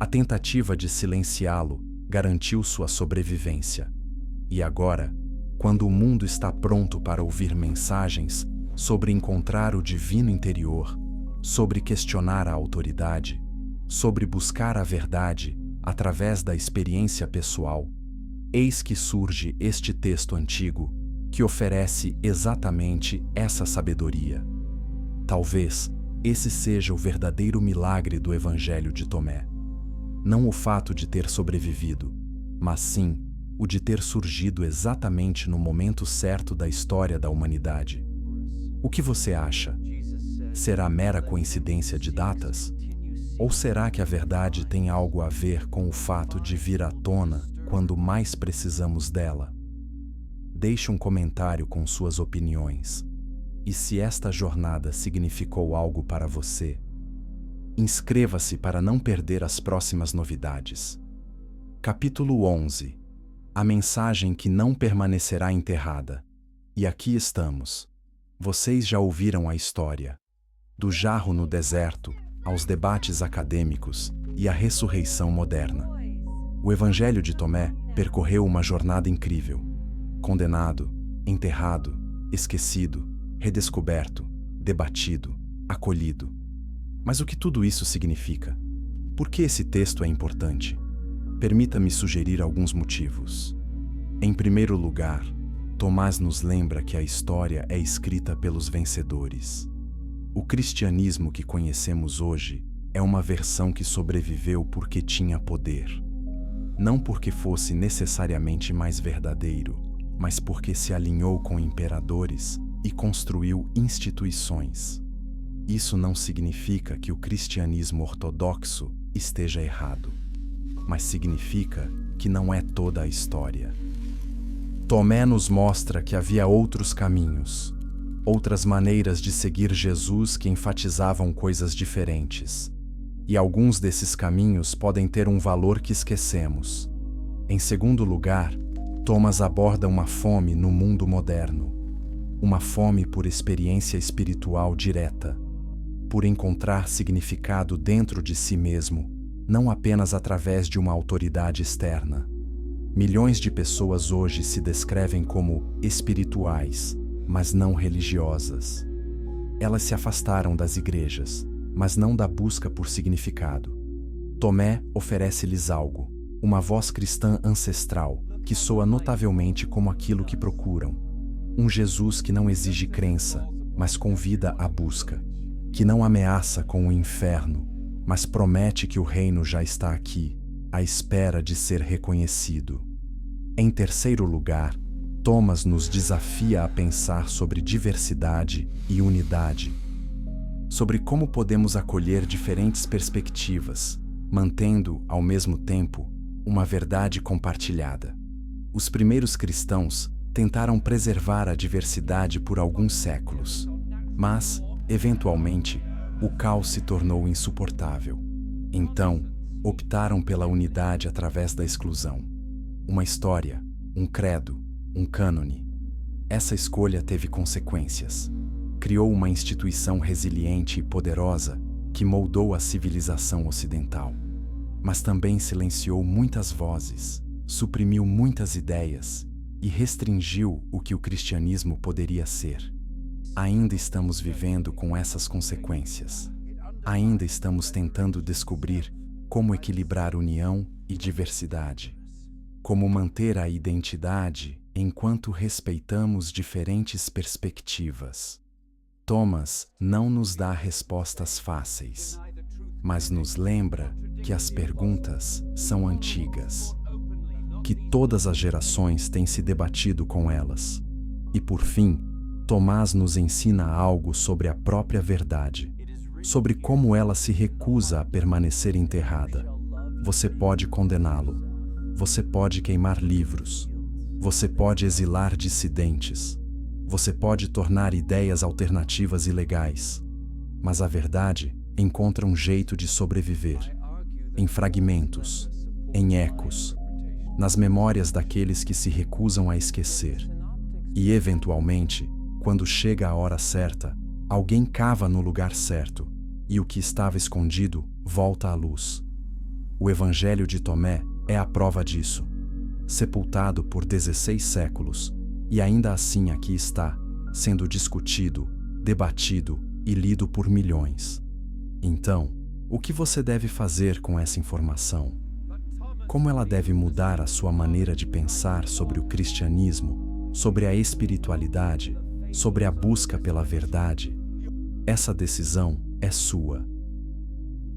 A tentativa de silenciá-lo garantiu sua sobrevivência. E agora, quando o mundo está pronto para ouvir mensagens sobre encontrar o divino interior, sobre questionar a autoridade, sobre buscar a verdade através da experiência pessoal, eis que surge este texto antigo que oferece exatamente essa sabedoria. Talvez esse seja o verdadeiro milagre do Evangelho de Tomé. Não o fato de ter sobrevivido, mas sim o de ter surgido exatamente no momento certo da história da humanidade. O que você acha? Será mera coincidência de datas? Ou será que a verdade tem algo a ver com o fato de vir à tona quando mais precisamos dela? Deixe um comentário com suas opiniões. E se esta jornada significou algo para você, inscreva-se para não perder as próximas novidades. Capítulo 11. A mensagem que não permanecerá enterrada. E aqui estamos. Vocês já ouviram a história. Do jarro no deserto, aos debates acadêmicos e à ressurreição moderna. O Evangelho de Tomé percorreu uma jornada incrível. Condenado, enterrado, esquecido, redescoberto, debatido, acolhido. Mas o que tudo isso significa? Por que esse texto é importante? Permita-me sugerir alguns motivos. Em primeiro lugar, Tomás nos lembra que a história é escrita pelos vencedores. O cristianismo que conhecemos hoje é uma versão que sobreviveu porque tinha poder. Não porque fosse necessariamente mais verdadeiro, mas porque se alinhou com imperadores e construiu instituições. Isso não significa que o cristianismo ortodoxo esteja errado, mas significa que não é toda a história. Tomé nos mostra que havia outros caminhos, outras maneiras de seguir Jesus que enfatizavam coisas diferentes. E alguns desses caminhos podem ter um valor que esquecemos. Em segundo lugar, Thomas aborda uma fome no mundo moderno. Uma fome por experiência espiritual direta, por encontrar significado dentro de si mesmo, não apenas através de uma autoridade externa. Milhões de pessoas hoje se descrevem como espirituais, mas não religiosas. Elas se afastaram das igrejas, mas não da busca por significado. Tomé oferece-lhes algo, uma voz cristã ancestral, que soa notavelmente como aquilo que procuram. Um Jesus que não exige crença, mas convida à busca, que não ameaça com o inferno, mas promete que o reino já está aqui, à espera de ser reconhecido. Em terceiro lugar, Thomas nos desafia a pensar sobre diversidade e unidade, sobre como podemos acolher diferentes perspectivas, mantendo, ao mesmo tempo, uma verdade compartilhada. Os primeiros cristãos tentaram preservar a diversidade por alguns séculos, mas, eventualmente, o caos se tornou insuportável. Então, optaram pela unidade através da exclusão. Uma história, um credo, um cânone. Essa escolha teve consequências. Criou uma instituição resiliente e poderosa que moldou a civilização ocidental. Mas também silenciou muitas vozes, suprimiu muitas ideias e restringiu o que o cristianismo poderia ser. ainda estamos vivendo com essas consequências. Ainda estamos tentando descobrir como equilibrar união e diversidade. Como manter a identidade enquanto respeitamos diferentes perspectivas. Thomas não nos dá respostas fáceis, mas nos lembra que as perguntas são antigas, que todas as gerações têm se debatido com elas. E por fim, Tomás nos ensina algo sobre a própria verdade, sobre como ela se recusa a permanecer enterrada. Você pode condená-lo, você pode queimar livros, você pode exilar dissidentes, você pode tornar ideias alternativas ilegais, mas a verdade encontra um jeito de sobreviver, em fragmentos, em ecos, nas memórias daqueles que se recusam a esquecer. E, eventualmente, quando chega a hora certa, alguém cava no lugar certo, e o que estava escondido volta à luz. O Evangelho de Tomé é a prova disso. Sepultado por 16 séculos, e ainda assim aqui está, sendo discutido, debatido e lido por milhões. Então, o que você deve fazer com essa informação? Como ela deve mudar a sua maneira de pensar sobre o cristianismo, sobre a espiritualidade, sobre a busca pela verdade? Essa decisão é sua.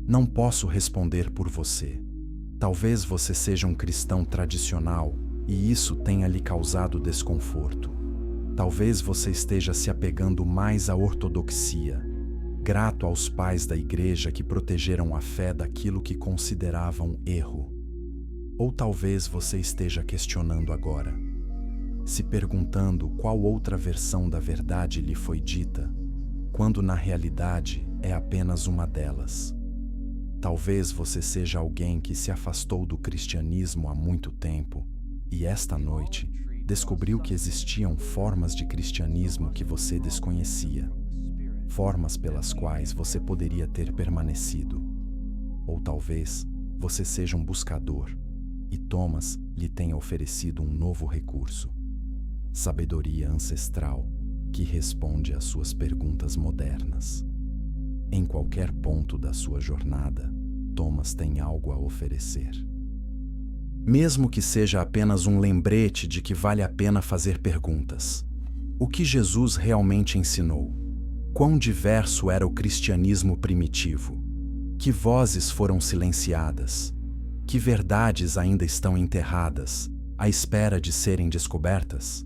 Não posso responder por você. Talvez você seja um cristão tradicional e isso tenha lhe causado desconforto. Talvez você esteja se apegando mais à ortodoxia, grato aos pais da igreja que protegeram a fé daquilo que consideravam erro. Ou talvez você esteja questionando agora, se perguntando qual outra versão da verdade lhe foi dita, quando na realidade é apenas uma delas. Talvez você seja alguém que se afastou do cristianismo há muito tempo e esta noite descobriu que existiam formas de cristianismo que você desconhecia, formas pelas quais você poderia ter permanecido. Ou talvez você seja um buscador e Thomas lhe tenha oferecido um novo recurso, sabedoria ancestral que responde às suas perguntas modernas. Em qualquer ponto da sua jornada, Thomas tem algo a oferecer. Mesmo que seja apenas um lembrete de que vale a pena fazer perguntas. O que Jesus realmente ensinou? Quão diverso era o cristianismo primitivo? Que vozes foram silenciadas? Que verdades ainda estão enterradas, à espera de serem descobertas?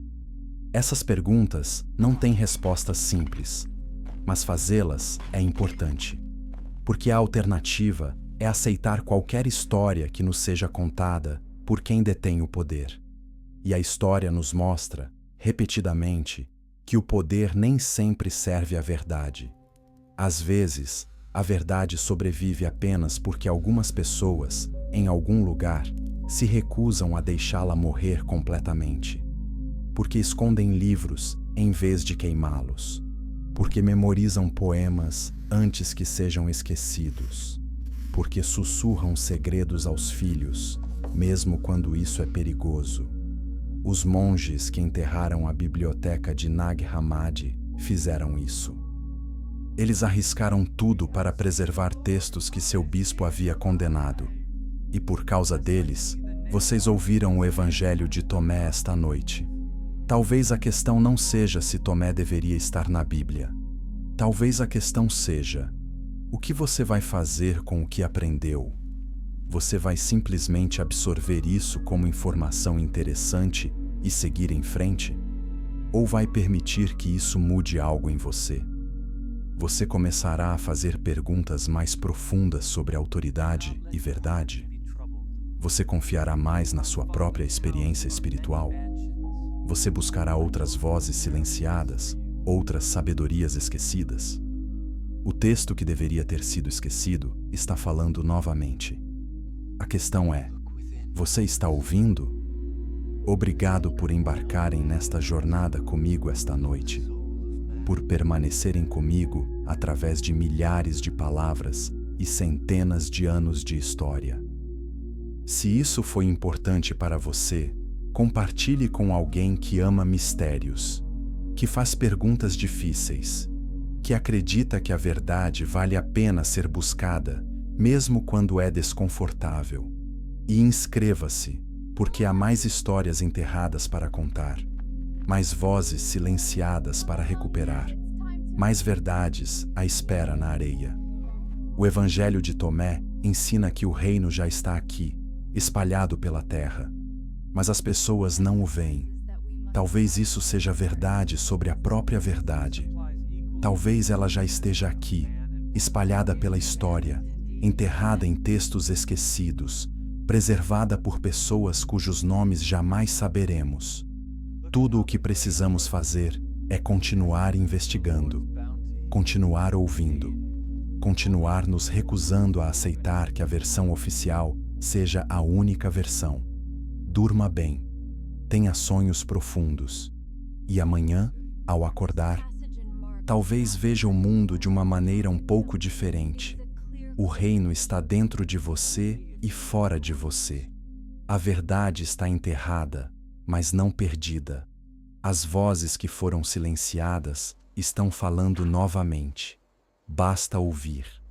Essas perguntas não têm respostas simples, mas fazê-las é importante, porque a alternativa é aceitar qualquer história que nos seja contada por quem detém o poder. E a história nos mostra, repetidamente, que o poder nem sempre serve à verdade. Às vezes, a verdade sobrevive apenas porque algumas pessoas, em algum lugar, se recusam a deixá-la morrer completamente. Porque escondem livros em vez de queimá-los. Porque memorizam poemas antes que sejam esquecidos. Porque sussurram segredos aos filhos, mesmo quando isso é perigoso. Os monges que enterraram a biblioteca de Nag Hammadi fizeram isso. Eles arriscaram tudo para preservar textos que seu bispo havia condenado. E por causa deles, vocês ouviram o Evangelho de Tomé esta noite. Talvez a questão não seja se Tomé deveria estar na Bíblia. Talvez a questão seja: o que você vai fazer com o que aprendeu? Você vai simplesmente absorver isso como informação interessante e seguir em frente? Ou vai permitir que isso mude algo em você? Você começará a fazer perguntas mais profundas sobre autoridade e verdade? Você confiará mais na sua própria experiência espiritual? Você buscará outras vozes silenciadas, outras sabedorias esquecidas? O texto que deveria ter sido esquecido está falando novamente. A questão é: você está ouvindo? Obrigado por embarcarem nesta jornada comigo esta noite, por permanecerem comigo através de milhares de palavras e centenas de anos de história. Se isso foi importante para você, compartilhe com alguém que ama mistérios. que faz perguntas difíceis, que acredita que a verdade vale a pena ser buscada, mesmo quando é desconfortável. E inscreva-se, porque há mais histórias enterradas para contar, mais vozes silenciadas para recuperar, mais verdades à espera na areia. O Evangelho de Tomé ensina que o reino já está aqui, espalhado pela terra, mas as pessoas não o veem. Talvez isso seja verdade sobre a própria verdade. Talvez ela já esteja aqui, espalhada pela história, enterrada em textos esquecidos, preservada por pessoas cujos nomes jamais saberemos. Tudo o que precisamos fazer é continuar investigando, continuar ouvindo, continuar nos recusando a aceitar que a versão oficial seja a única versão. Durma bem, tenha sonhos profundos, e amanhã, ao acordar, talvez veja o mundo de uma maneira um pouco diferente. O reino está dentro de você e fora de você. A verdade está enterrada, mas não perdida. As vozes que foram silenciadas estão falando novamente. Basta ouvir.